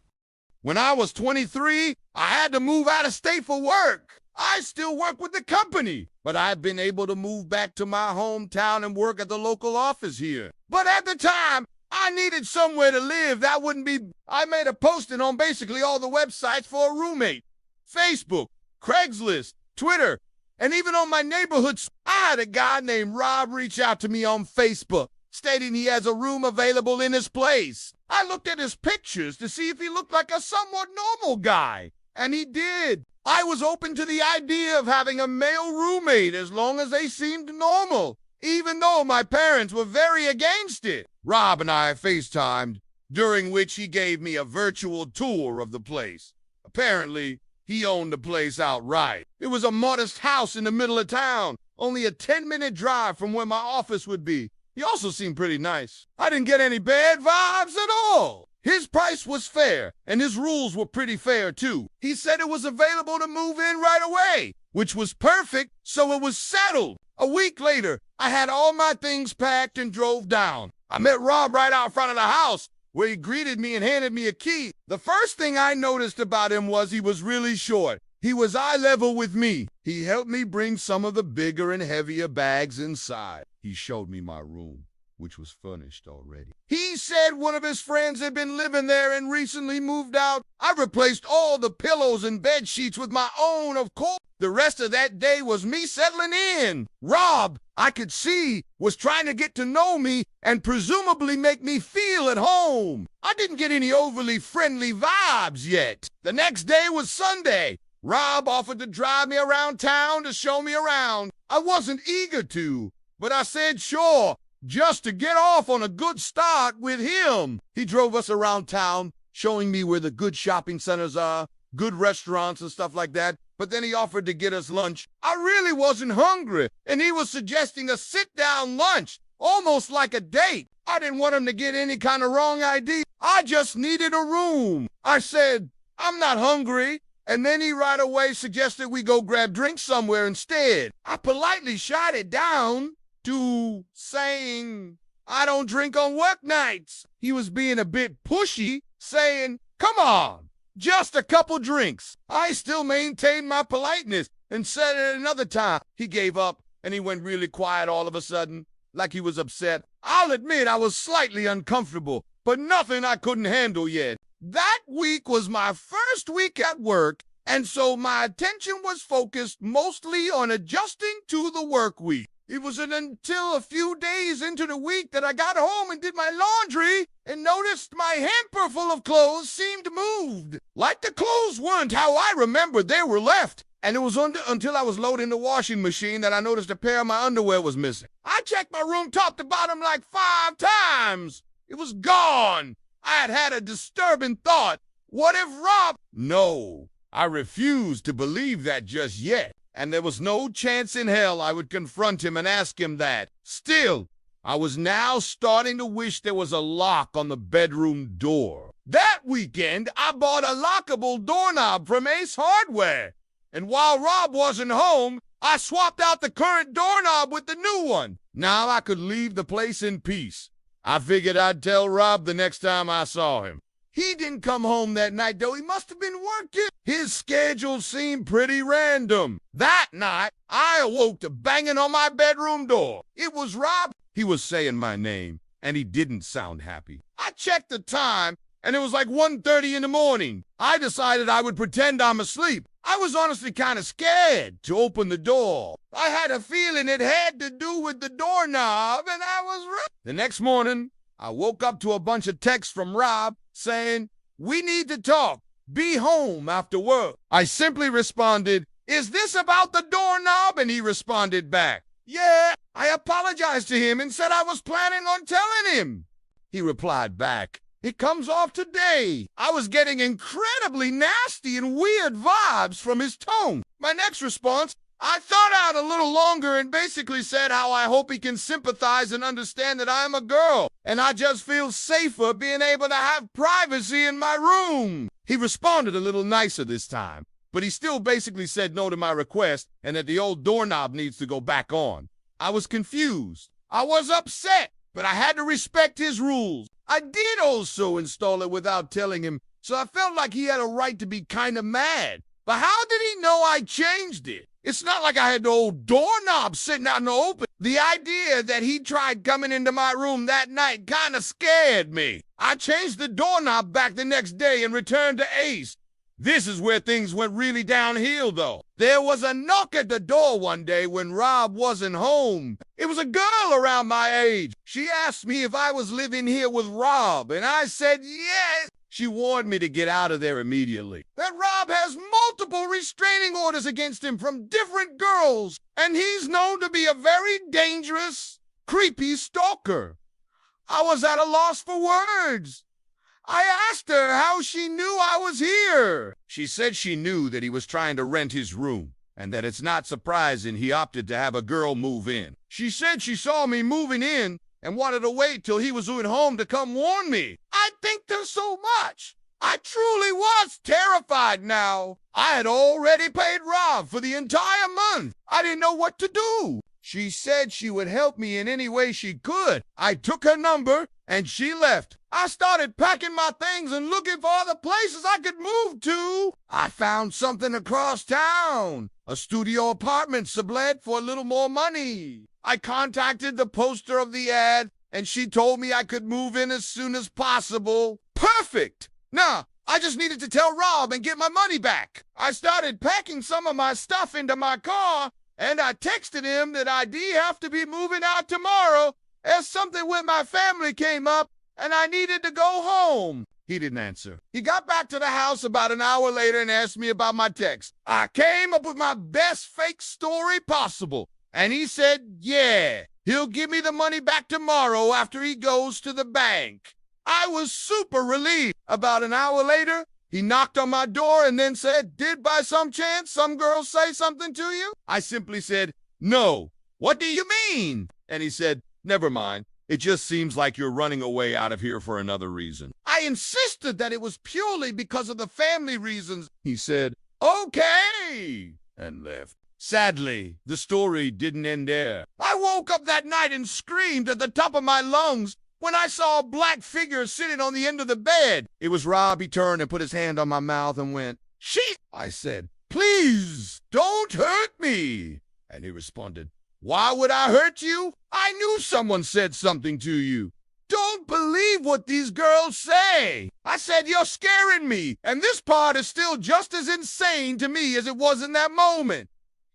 When I was 23, I had to move out of state for work. I still work with the company, but I've been able to move back to my hometown and work at the local office here. But at the time, I needed somewhere to live that wouldn't be... I made a posting on basically all the websites for a roommate. Facebook, Craigslist, Twitter, and even on my neighborhood. I had a guy named Rob reach out to me on Facebook, stating he has a room available in his place. I looked at his pictures to see if he looked like a somewhat normal guy, and he did. I was open to the idea of having a male roommate as long as they seemed normal, even though my parents were very against it. Rob and I FaceTimed, during which he gave me a virtual tour of the place. Apparently, he owned the place outright. It was a modest house in the middle of town, only a 10-minute drive from where my office would be. He also seemed pretty nice. I didn't get any bad vibes at all. His price was fair, and his rules were pretty fair too. He said it was available to move in right away, which was perfect, so it was settled. A week later, I had all my things packed and drove down. I met Rob right out front of the house, where he greeted me and handed me a key. The first thing I noticed about him was he was really short. He was eye level with me. He helped me bring some of the bigger and heavier bags inside. He showed me my room, which was furnished already. He said one of his friends had been living there and recently moved out. I replaced all the pillows and bed sheets with my own, of course. The rest of that day was me settling in. Rob, I could see, was trying to get to know me and presumably make me feel at home. I didn't get any overly friendly vibes yet. The next day was Sunday. Rob offered to drive me around town to show me around. I wasn't eager to, but I said sure, just to get off on a good start with him. He drove us around town, showing me where the good shopping centers are, good restaurants and stuff like that. But then he offered to get us lunch. I really wasn't hungry, and he was suggesting a sit-down lunch, almost like a date. I didn't want him to get any kind of wrong idea. I just needed a room. I said, I'm not hungry. And then he right away suggested we go grab drinks somewhere instead. I politely shot it down to saying, I don't drink on work nights. He was being a bit pushy, saying, come on, just a couple drinks. I still maintained my politeness and said it another time. He gave up and he went really quiet all of a sudden, like he was upset. I'll admit I was slightly uncomfortable, but nothing I couldn't handle yet. That week was my first week at work, and so my attention was focused mostly on adjusting to the work week. It wasn't until a few days into the week that I got home and did my laundry and noticed my hamper full of clothes seemed moved. Like the clothes weren't how I remembered they were left. And it was until I was loading the washing machine that I noticed a pair of my underwear was missing. I checked my room top to bottom like 5 times. It was gone. I had a disturbing thought. What if Rob... No, I refused to believe that just yet. And there was no chance in hell I would confront him and ask him that. Still, I was now starting to wish there was a lock on the bedroom door. That weekend, I bought a lockable doorknob from Ace Hardware. And while Rob wasn't home, I swapped out the current doorknob with the new one. Now I could leave the place in peace. I figured I'd tell Rob the next time I saw him. He didn't come home that night, though. He must have been working. His schedule seemed pretty random. That night, I awoke to banging on my bedroom door. It was Rob. He was saying my name, and he didn't sound happy. I checked the time, and it was like 1:30 in the morning. I decided I would pretend I'm asleep. I was honestly kind of scared to open the door. I had a feeling it had to do with the doorknob, and I was right. The next morning, I woke up to a bunch of texts from Rob saying, we need to talk. Be home after work. I simply responded, is this about the doorknob? And he responded back, yeah. I apologized to him and said I was planning on telling him. He replied back, it comes off today. I was getting incredibly nasty and weird vibes from his tone. My next response, I thought out a little longer and basically said how I hope he can sympathize and understand that I'm a girl, and I just feel safer being able to have privacy in my room. He responded a little nicer this time, but he still basically said no to my request and that the old doorknob needs to go back on. I was confused. I was upset, but I had to respect his rules. I did also install it without telling him, so I felt like he had a right to be kind of mad. But how did he know I changed it? It's not like I had the old doorknob sitting out in the open. The idea that he tried coming into my room that night kind of scared me. I changed the doorknob back the next day and returned to Ace. This is where things went really downhill, though. There was a knock at the door one day when Rob wasn't home. It was a girl around my age. She asked me if I was living here with Rob, and I said yes. She warned me to get out of there immediately. That Rob has multiple restraining orders against him from different girls, and he's known to be a very dangerous, creepy stalker. I was at a loss for words. I asked her how she knew I was here. She said she knew that he was trying to rent his room, and that it's not surprising he opted to have a girl move in. She said she saw me moving in and wanted to wait till he was at home to come warn me. I thanked her so much. I truly was terrified now. I had already paid Rob for the entire month. I didn't know what to do. She said she would help me in any way she could. I took her number, and she left. I started packing my things and looking for other places I could move to. I found something across town, a studio apartment sublet for a little more money. I contacted the poster of the ad, and she told me I could move in as soon as possible. Perfect! Now, I just needed to tell Rob and get my money back. I started packing some of my stuff into my car, and I texted him that I'd have to be moving out tomorrow as something with my family came up, and I needed to go home. He didn't answer. He got back to the house about an hour later and asked me about my text. I came up with my best fake story possible, and he said, yeah, He'll give me the money back tomorrow after he goes to the bank. I was super relieved. About an hour later, he knocked on my door and then said, "Did by some chance some girl say something to you?" I simply said, "No." "What do you mean?" And he said, "Never mind. It just seems like you're running away out of here for another reason." I insisted that it was purely because of the family reasons. He said, "Okay," and left. Sadly, the story didn't end there. I woke up that night and screamed at the top of my lungs when I saw a black figure sitting on the end of the bed. It was Rob. He turned and put his hand on my mouth and went, "Shit!" I said, "Please, don't hurt me." And he responded, "Why would I hurt you? I knew someone said something to you. Don't believe what these girls say." I said, "You're scaring me, and this part is still just as insane to me as it was in that moment."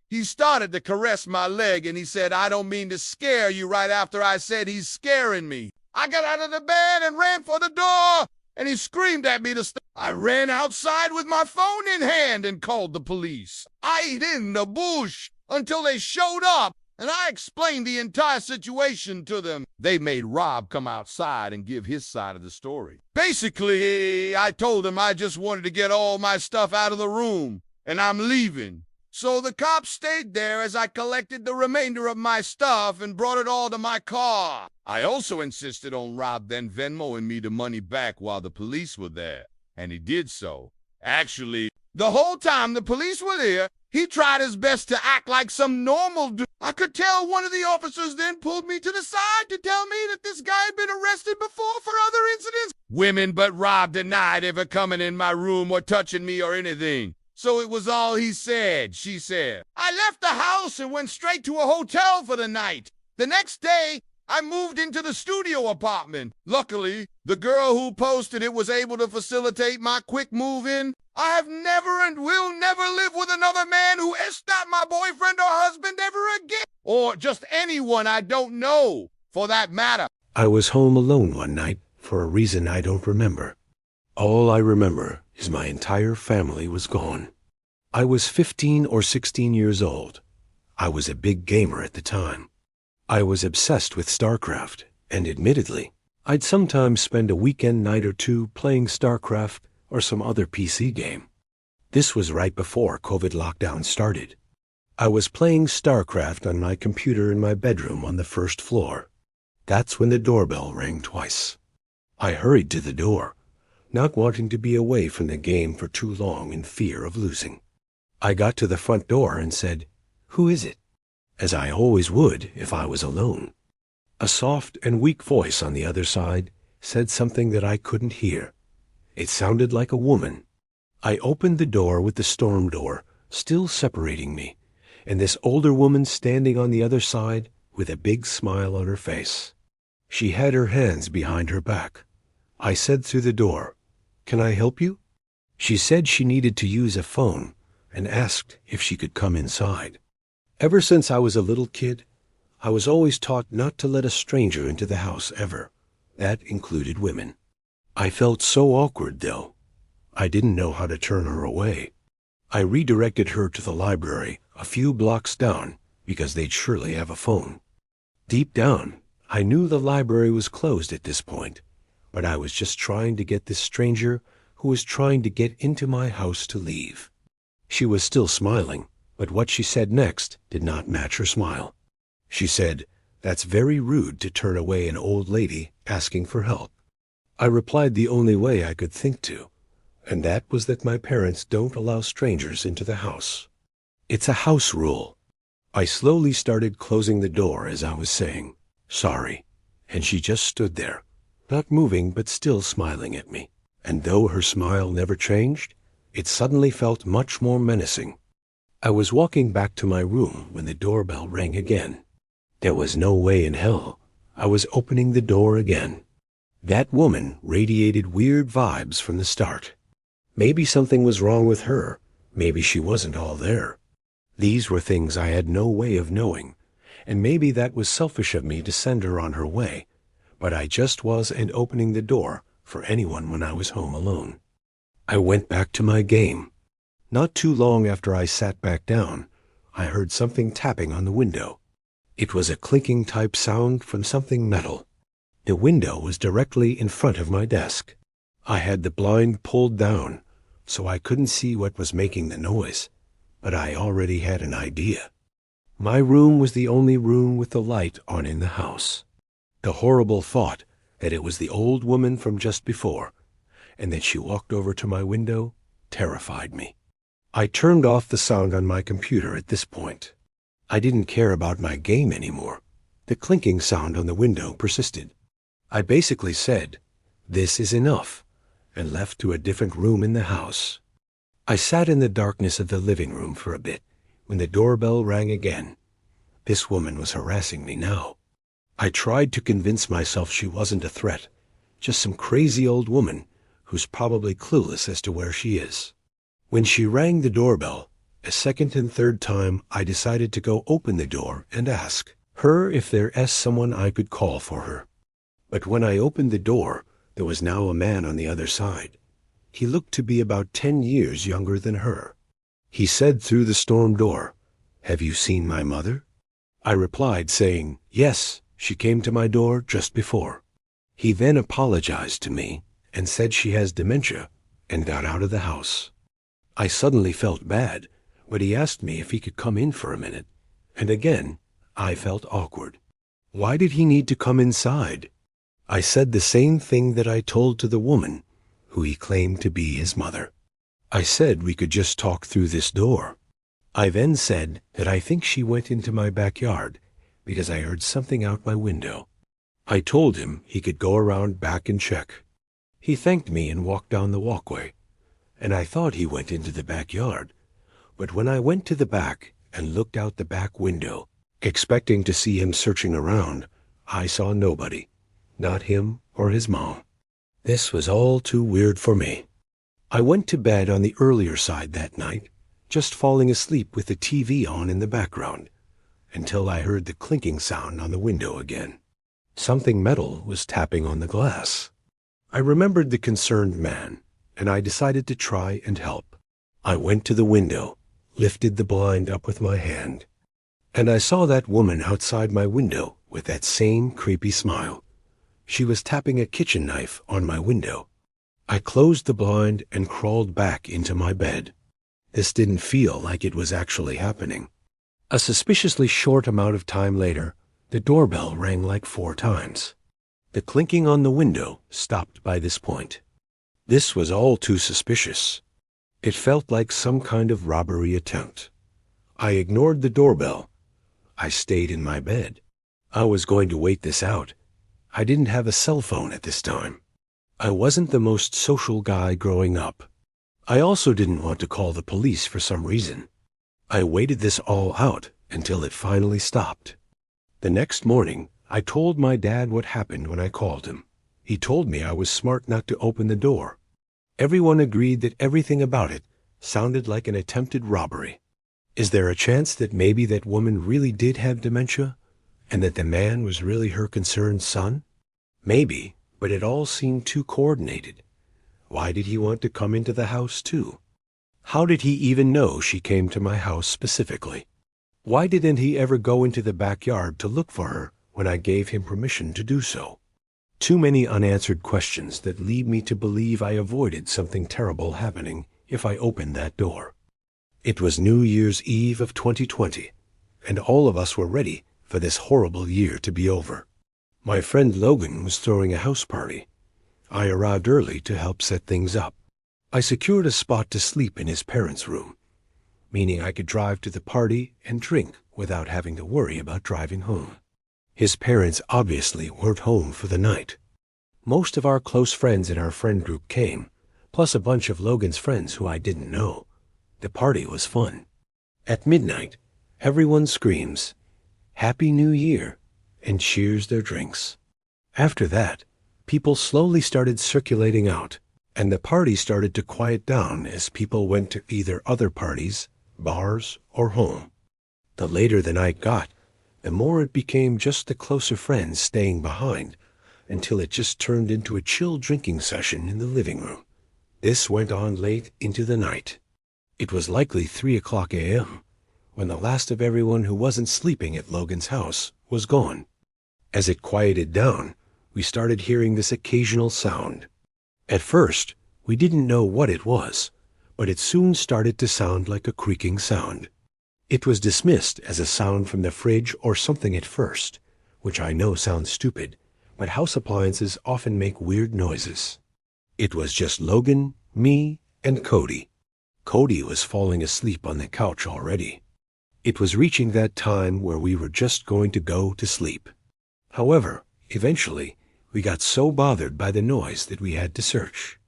He started to caress my leg, and he said, "I don't mean to scare you," right after I said he's scaring me. I got out of the bed and ran for the door, and he screamed at me to stop. I ran outside with my phone in hand and called the police. I hid in the bush until they showed up, and I explained the entire situation to them. They made Rob come outside and give his side of the story. Basically, I told him I just wanted to get all my stuff out of the room, and I'm leaving. So the cops stayed there as I collected the remainder of my stuff and brought it all to my car. I also insisted on Rob then Venmoing me the money back while the police were there, and he did so. Actually, the whole time the police were there, he tried his best to act like some normal dude. I could tell one of the officers then pulled me to the side to tell me that this guy had been arrested before for other incidents. Women, but Rob denied ever coming in my room or touching me or anything. So it was all he said, she said. I left the house and went straight to a hotel for the night. The next day, I moved into the studio apartment. Luckily, the girl who posted it was able to facilitate my quick move-in. I have never and will never live with another man who is not my boyfriend or husband ever again. Or just anyone I don't know, for that matter. I was home alone one night for a reason I don't remember. All I remember is my entire family was gone. I was 15 or 16 years old. I was a big gamer at the time. I was obsessed with StarCraft, and admittedly, I'd sometimes spend a weekend night or two playing StarCraft or some other PC game. This was right before COVID lockdown started. I was playing StarCraft on my computer in my bedroom on the first floor. That's when the doorbell rang twice. I hurried to the door, not wanting to be away from the game for too long in fear of losing. I got to the front door and said, "Who is it?" as I always would if I was alone. A soft and weak voice on the other side said something that I couldn't hear. It sounded like a woman. I opened the door with the storm door still separating me, and this older woman standing on the other side with a big smile on her face. She had her hands behind her back. I said through the door, "Can I help you?" She said she needed to use a phone and asked if she could come inside. Ever since I was a little kid, I was always taught not to let a stranger into the house ever. That included women. I felt so awkward, though. I didn't know how to turn her away. I redirected her to the library a few blocks down because they'd surely have a phone. Deep down, I knew the library was closed at this point, but I was just trying to get this stranger who was trying to get into my house to leave. She was still smiling, but what she said next did not match her smile. She said, "That's very rude to turn away an old lady asking for help." I replied the only way I could think to, and that was that my parents don't allow strangers into the house. It's a house rule. I slowly started closing the door as I was saying, "Sorry," and she just stood there, not moving but still smiling at me. And though her smile never changed, it suddenly felt much more menacing. I was walking back to my room when the doorbell rang again. There was no way in hell I was opening the door again. That woman radiated weird vibes from the start. Maybe something was wrong with her. Maybe she wasn't all there. These were things I had no way of knowing, and maybe that was selfish of me to send her on her way, but I just wasn't opening the door for anyone when I was home alone. I went back to my game. Not too long after I sat back down, I heard something tapping on the window. It was a clinking type sound from something metal. The window was directly in front of my desk. I had the blind pulled down, so I couldn't see what was making the noise, but I already had an idea. My room was the only room with the light on in the house. The horrible thought that it was the old woman from just before, and that she walked over to my window, terrified me. I turned off the sound on my computer at this point. I didn't care about my game anymore. The clinking sound on the window persisted. I basically said, "This is enough," and left to a different room in the house. I sat in the darkness of the living room for a bit when the doorbell rang again. This woman was harassing me now. I tried to convince myself she wasn't a threat, just some crazy old woman who's probably clueless as to where she is. When she rang the doorbell, a second and third time, I decided to go open the door and ask her if there is someone I could call for her. But when I opened the door, there was now a man on the other side. He looked to be about 10 years younger than her. He said through the storm door, "Have you seen my mother?" I replied saying, "Yes, she came to my door just before." He then apologized to me and said she has dementia and got out of the house. I suddenly felt bad, but he asked me if he could come in for a minute, and again I felt awkward. Why did he need to come inside? I said the same thing that I told to the woman who he claimed to be his mother. I said we could just talk through this door. I then said that I think she went into my backyard because I heard something out my window. I told him he could go around back and check. He thanked me and walked down the walkway, and I thought he went into the backyard. But when I went to the back and looked out the back window, expecting to see him searching around, I saw nobody, not him or his mom. This was all too weird for me. I went to bed on the earlier side that night, just falling asleep with the TV on in the background, until I heard the clinking sound on the window again. Something metal was tapping on the glass. I remembered the concerned man, and I decided to try and help. I went to the window, lifted the blind up with my hand, and I saw that woman outside my window with that same creepy smile. She was tapping a kitchen knife on my window. I closed the blind and crawled back into my bed. This didn't feel like it was actually happening. A suspiciously short amount of time later, the doorbell rang like 4 times. The clinking on the window stopped by this point. This was all too suspicious. It felt like some kind of robbery attempt. I ignored the doorbell. I stayed in my bed. I was going to wait this out. I didn't have a cell phone at this time. I wasn't the most social guy growing up. I also didn't want to call the police for some reason. I waited this all out until it finally stopped. The next morning, I told my dad what happened when I called him. He told me I was smart not to open the door. Everyone agreed that everything about it sounded like an attempted robbery. Is there a chance that maybe that woman really did have dementia, and that the man was really her concerned son? Maybe, but it all seemed too coordinated. Why did he want to come into the house too? How did he even know she came to my house specifically? Why didn't he ever go into the backyard to look for her when I gave him permission to do so? Too many unanswered questions that lead me to believe I avoided something terrible happening if I opened that door. It was New Year's Eve of 2020, and all of us were ready for this horrible year to be over. My friend Logan was throwing a house party. I arrived early to help set things up. I secured a spot to sleep in his parents' room, meaning I could drive to the party and drink without having to worry about driving home. His parents obviously weren't home for the night. Most of our close friends in our friend group came, plus a bunch of Logan's friends who I didn't know. The party was fun. At midnight, everyone screams, "Happy New Year," and cheers their drinks. After that, people slowly started circulating out, and the party started to quiet down as people went to either other parties, bars, or home. The later the night got, the more it became just the closer friends staying behind, until it just turned into a chill drinking session in the living room. This went on late into the night. It was likely 3 o'clock a.m. when the last of everyone who wasn't sleeping at Logan's house was gone. As it quieted down, we started hearing this occasional sound. At first, we didn't know what it was, but it soon started to sound like a creaking sound. It was dismissed as a sound from the fridge or something at first, which I know sounds stupid, but house appliances often make weird noises. It was just Logan, me, and Cody. Cody was falling asleep on the couch already. It was reaching that time where we were just going to go to sleep. However, eventually, we got so bothered by the noise that we had to search.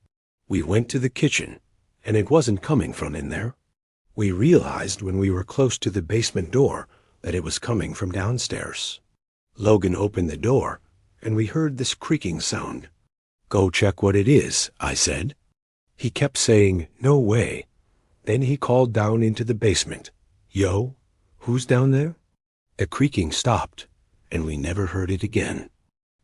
We went to the kitchen, and it wasn't coming from in there. We realized when we were close to the basement door that it was coming from downstairs. Logan opened the door, and we heard this creaking sound. "Go check what it is," I said. He kept saying, "No way." Then he called down into the basement, "Yo, who's down there?" The creaking stopped, and we never heard it again.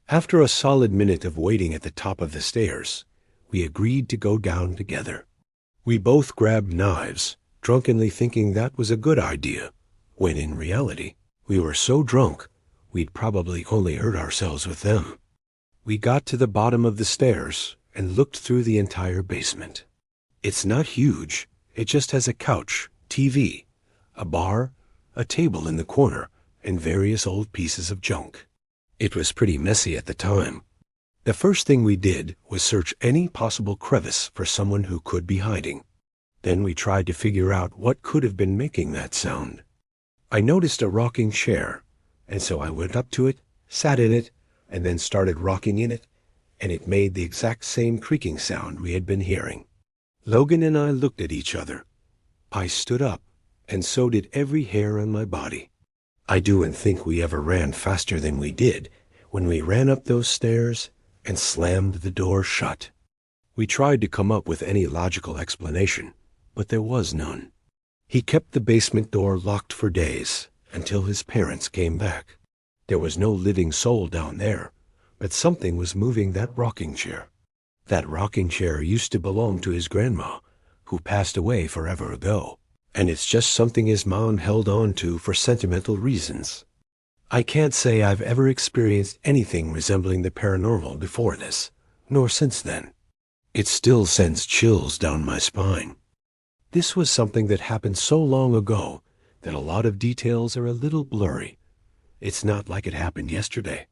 After a solid minute of waiting at the top of the stairs, we agreed to go down together. We both grabbed knives, drunkenly thinking that was a good idea, when in reality, we were so drunk, we'd probably only hurt ourselves with them. We got to the bottom of the stairs and looked through the entire basement. It's not huge, it just has a couch, TV, a bar, a table in the corner, and various old pieces of junk. It was pretty messy at the time. The first thing we did was search any possible crevice for someone who could be hiding. Then we tried to figure out what could have been making that sound. I noticed a rocking chair, and so I went up to it, sat in it, and then started rocking in it, and it made the exact same creaking sound we had been hearing. Logan and I looked at each other. I stood up, and so did every hair on my body. I don't think we ever ran faster than we did when we ran up those stairs and slammed the door shut. We tried to come up with any logical explanation, but there was none. He kept the basement door locked for days until his parents came back. There was no living soul down there, but something was moving that rocking chair. That rocking chair used to belong to his grandma, who passed away forever ago, and it's just something his mom held on to for sentimental reasons. I can't say I've ever experienced anything resembling the paranormal before this, nor since then. It still sends chills down my spine. This was something that happened so long ago that a lot of details are a little blurry. It's not like it happened yesterday.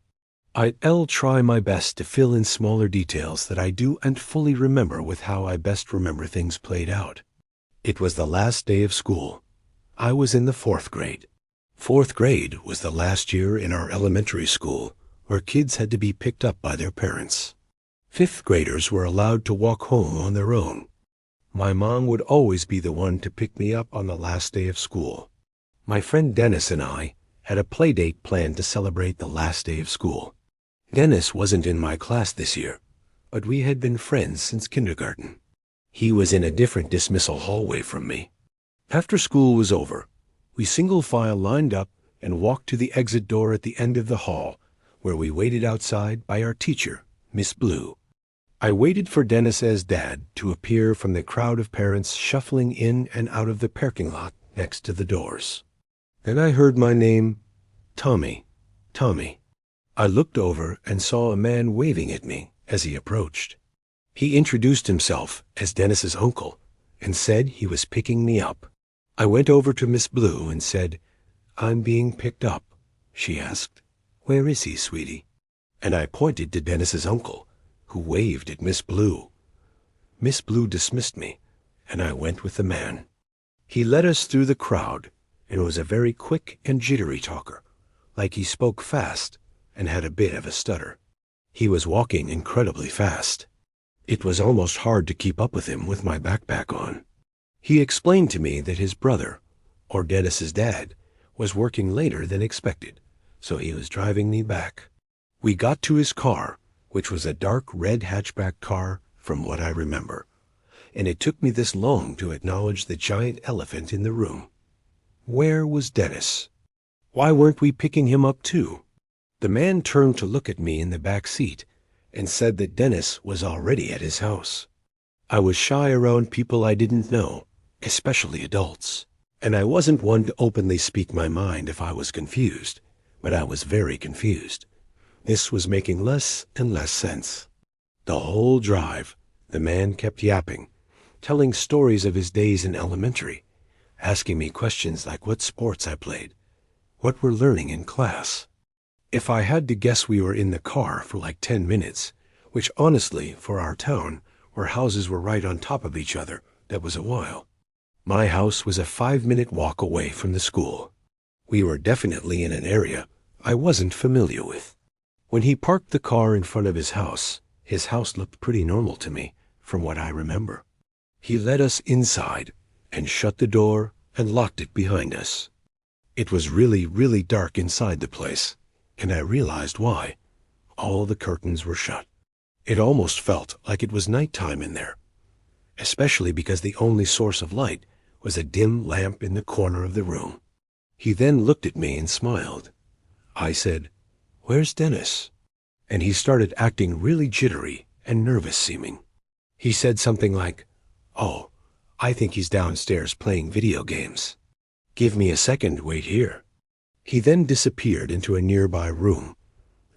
I'll try my best to fill in smaller details that I do and fully remember with how I best remember things played out. It was the last day of school. I was in the 4th grade. 4th grade was the last year in our elementary school where kids had to be picked up by their parents. 5th graders were allowed to walk home on their own. My mom would always be the one to pick me up on the last day of school. My friend Dennis and I had a play date planned to celebrate the last day of school. Dennis wasn't in my class this year, but we had been friends since kindergarten. He was in a different dismissal hallway from me. After school was over, we single file lined up and walked to the exit door at the end of the hall, where we waited outside by our teacher, Miss Blue. I waited for Dennis's dad to appear from the crowd of parents shuffling in and out of the parking lot next to the doors. Then I heard my name, Tommy. I looked over and saw a man waving at me as he approached. He introduced himself as Dennis's uncle and said he was picking me up. I went over to Miss Blue and said, "I'm being picked up." She asked, "Where is he, sweetie?" And I pointed to Dennis's uncle, who waved at Miss Blue. Miss Blue dismissed me, and I went with the man. He led us through the crowd and was a very quick and jittery talker, like he spoke fast and had a bit of a stutter. He was walking incredibly fast. It was almost hard to keep up with him with my backpack on. He explained to me that his brother, or Dennis's dad, was working later than expected, so he was driving me back. We got to his car, which was a dark red hatchback car from what I remember, and it took me this long to acknowledge the giant elephant in the room. Where was Dennis? Why weren't we picking him up too? The man turned to look at me in the back seat and said that Dennis was already at his house. I was shy around people I didn't know, especially adults. And I wasn't one to openly speak my mind if I was confused, but I was very confused. This was making less and less sense. The whole drive, the man kept yapping, telling stories of his days in elementary, asking me questions like what sports I played, what we're learning in class. If I had to guess, we were in the car for like 10 minutes, which honestly, for our town, where houses were right on top of each other, that was a while. My house was a 5-minute walk away from the school. We were definitely in an area I wasn't familiar with. When he parked the car in front of his house looked pretty normal to me, from what I remember. He led us inside and shut the door and locked it behind us. It was really, really dark inside the place, and I realized why. All the curtains were shut. It almost felt like it was nighttime in there, especially because the only source of light was a dim lamp in the corner of the room. He then looked at me and smiled. I said, "Where's Dennis?" And he started acting really jittery and nervous seeming. He said something like, "Oh, I think he's downstairs playing video games. Give me a second, wait here." He then disappeared into a nearby room,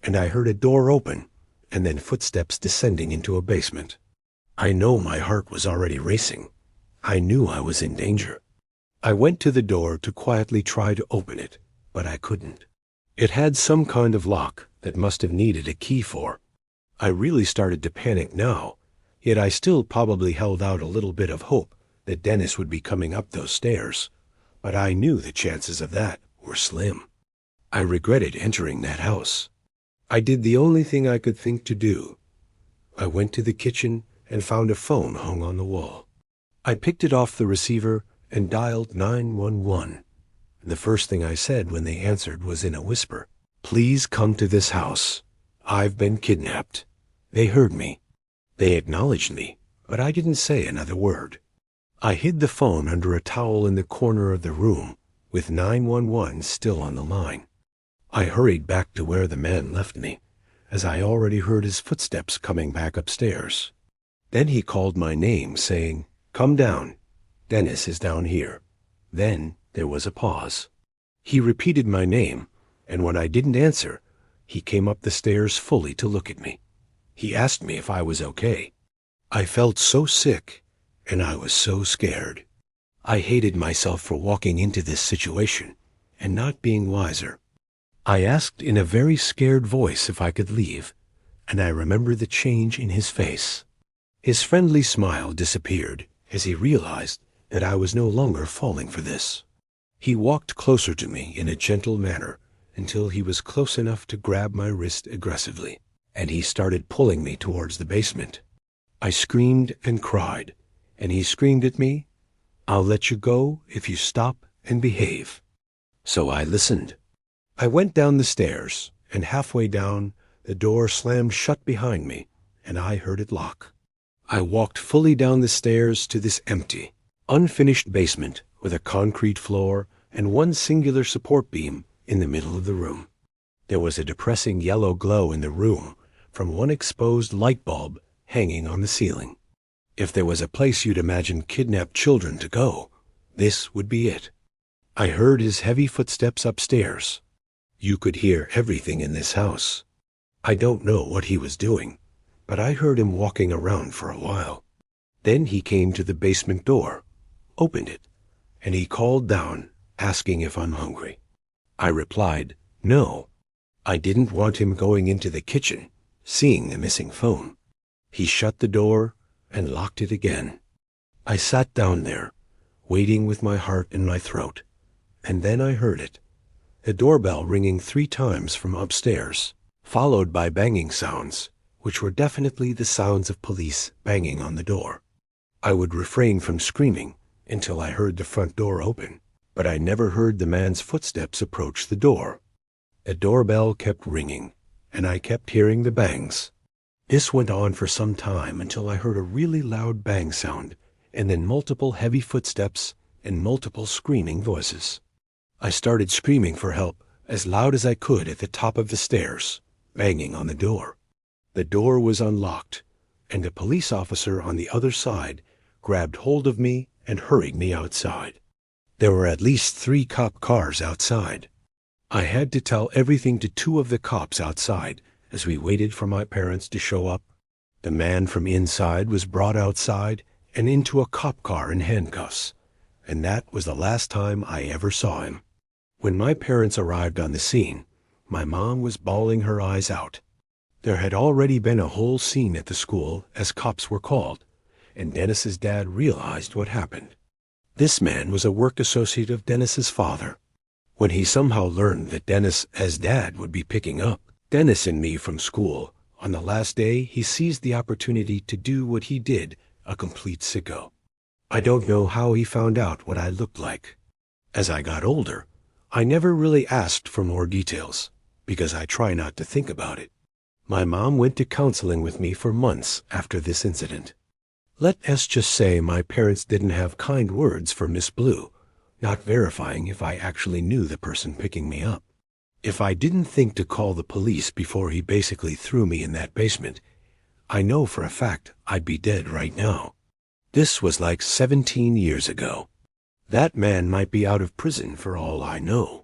and I heard a door open and then footsteps descending into a basement. I know my heart was already racing. I knew I was in danger. I went to the door to quietly try to open it, but I couldn't. It had some kind of lock that must have needed a key for. I really started to panic now, yet I still probably held out a little bit of hope that Dennis would be coming up those stairs, but I knew the chances of that were slim. I regretted entering that house. I did the only thing I could think to do. I went to the kitchen and found a phone hung on the wall. I picked it off the receiver and dialed 911. The first thing I said when they answered was in a whisper, "Please come to this house. I've been kidnapped." They heard me. They acknowledged me, but I didn't say another word. I hid the phone under a towel in the corner of the room, with 911 still on the line. I hurried back to where the man left me, as I already heard his footsteps coming back upstairs. Then he called my name, saying, "Come down. Dennis is down here." Then there was a pause. He repeated my name, and when I didn't answer, he came up the stairs fully to look at me. He asked me if I was okay. I felt so sick, and I was so scared. I hated myself for walking into this situation and not being wiser. I asked in a very scared voice if I could leave, and I remember the change in his face. His friendly smile disappeared as he realized that I was no longer falling for this. He walked closer to me in a gentle manner until he was close enough to grab my wrist aggressively, and he started pulling me towards the basement. I screamed and cried, and he screamed at me, "I'll let you go if you stop and behave." So I listened. I went down the stairs, and halfway down, the door slammed shut behind me, and I heard it lock. I walked fully down the stairs to this empty, unfinished basement with a concrete floor and one singular support beam in the middle of the room. There was a depressing yellow glow in the room from one exposed light bulb hanging on the ceiling. If there was a place you'd imagine kidnapped children to go, this would be it. I heard his heavy footsteps upstairs. You could hear everything in this house. I don't know what he was doing, but I heard him walking around for a while. Then he came to the basement door, opened it, and he called down, asking if I'm hungry. I replied, no. I didn't want him going into the kitchen, seeing the missing phone. He shut the door and locked it again. I sat down there, waiting with my heart in my throat, and then I heard it. A doorbell ringing 3 times from upstairs, followed by banging sounds, which were definitely the sounds of police banging on the door. I would refrain from screaming until I heard the front door open, but I never heard the man's footsteps approach the door. A doorbell kept ringing, and I kept hearing the bangs. This went on for some time until I heard a really loud bang sound, and then multiple heavy footsteps and multiple screaming voices. I started screaming for help as loud as I could at the top of the stairs, banging on the door. The door was unlocked, and a police officer on the other side grabbed hold of me and hurried me outside. There were at least 3 cop cars outside. I had to tell everything to 2 of the cops outside as we waited for my parents to show up. The man from inside was brought outside and into a cop car in handcuffs, and that was the last time I ever saw him. When my parents arrived on the scene, my mom was bawling her eyes out. There had already been a whole scene at the school as cops were called, and Dennis's dad realized what happened. This man was a work associate of Dennis's father. When he somehow learned that Dennis, as dad, would be picking up Dennis and me from school, on the last day he seized the opportunity to do what he did, a complete sicko. I don't know how he found out what I looked like. As I got older, I never really asked for more details, because I try not to think about it. My mom went to counseling with me for months after this incident. Let us just say my parents didn't have kind words for Miss Blue, not verifying if I actually knew the person picking me up. If I didn't think to call the police before he basically threw me in that basement, I know for a fact I'd be dead right now. This was like 17 years ago. That man might be out of prison for all I know.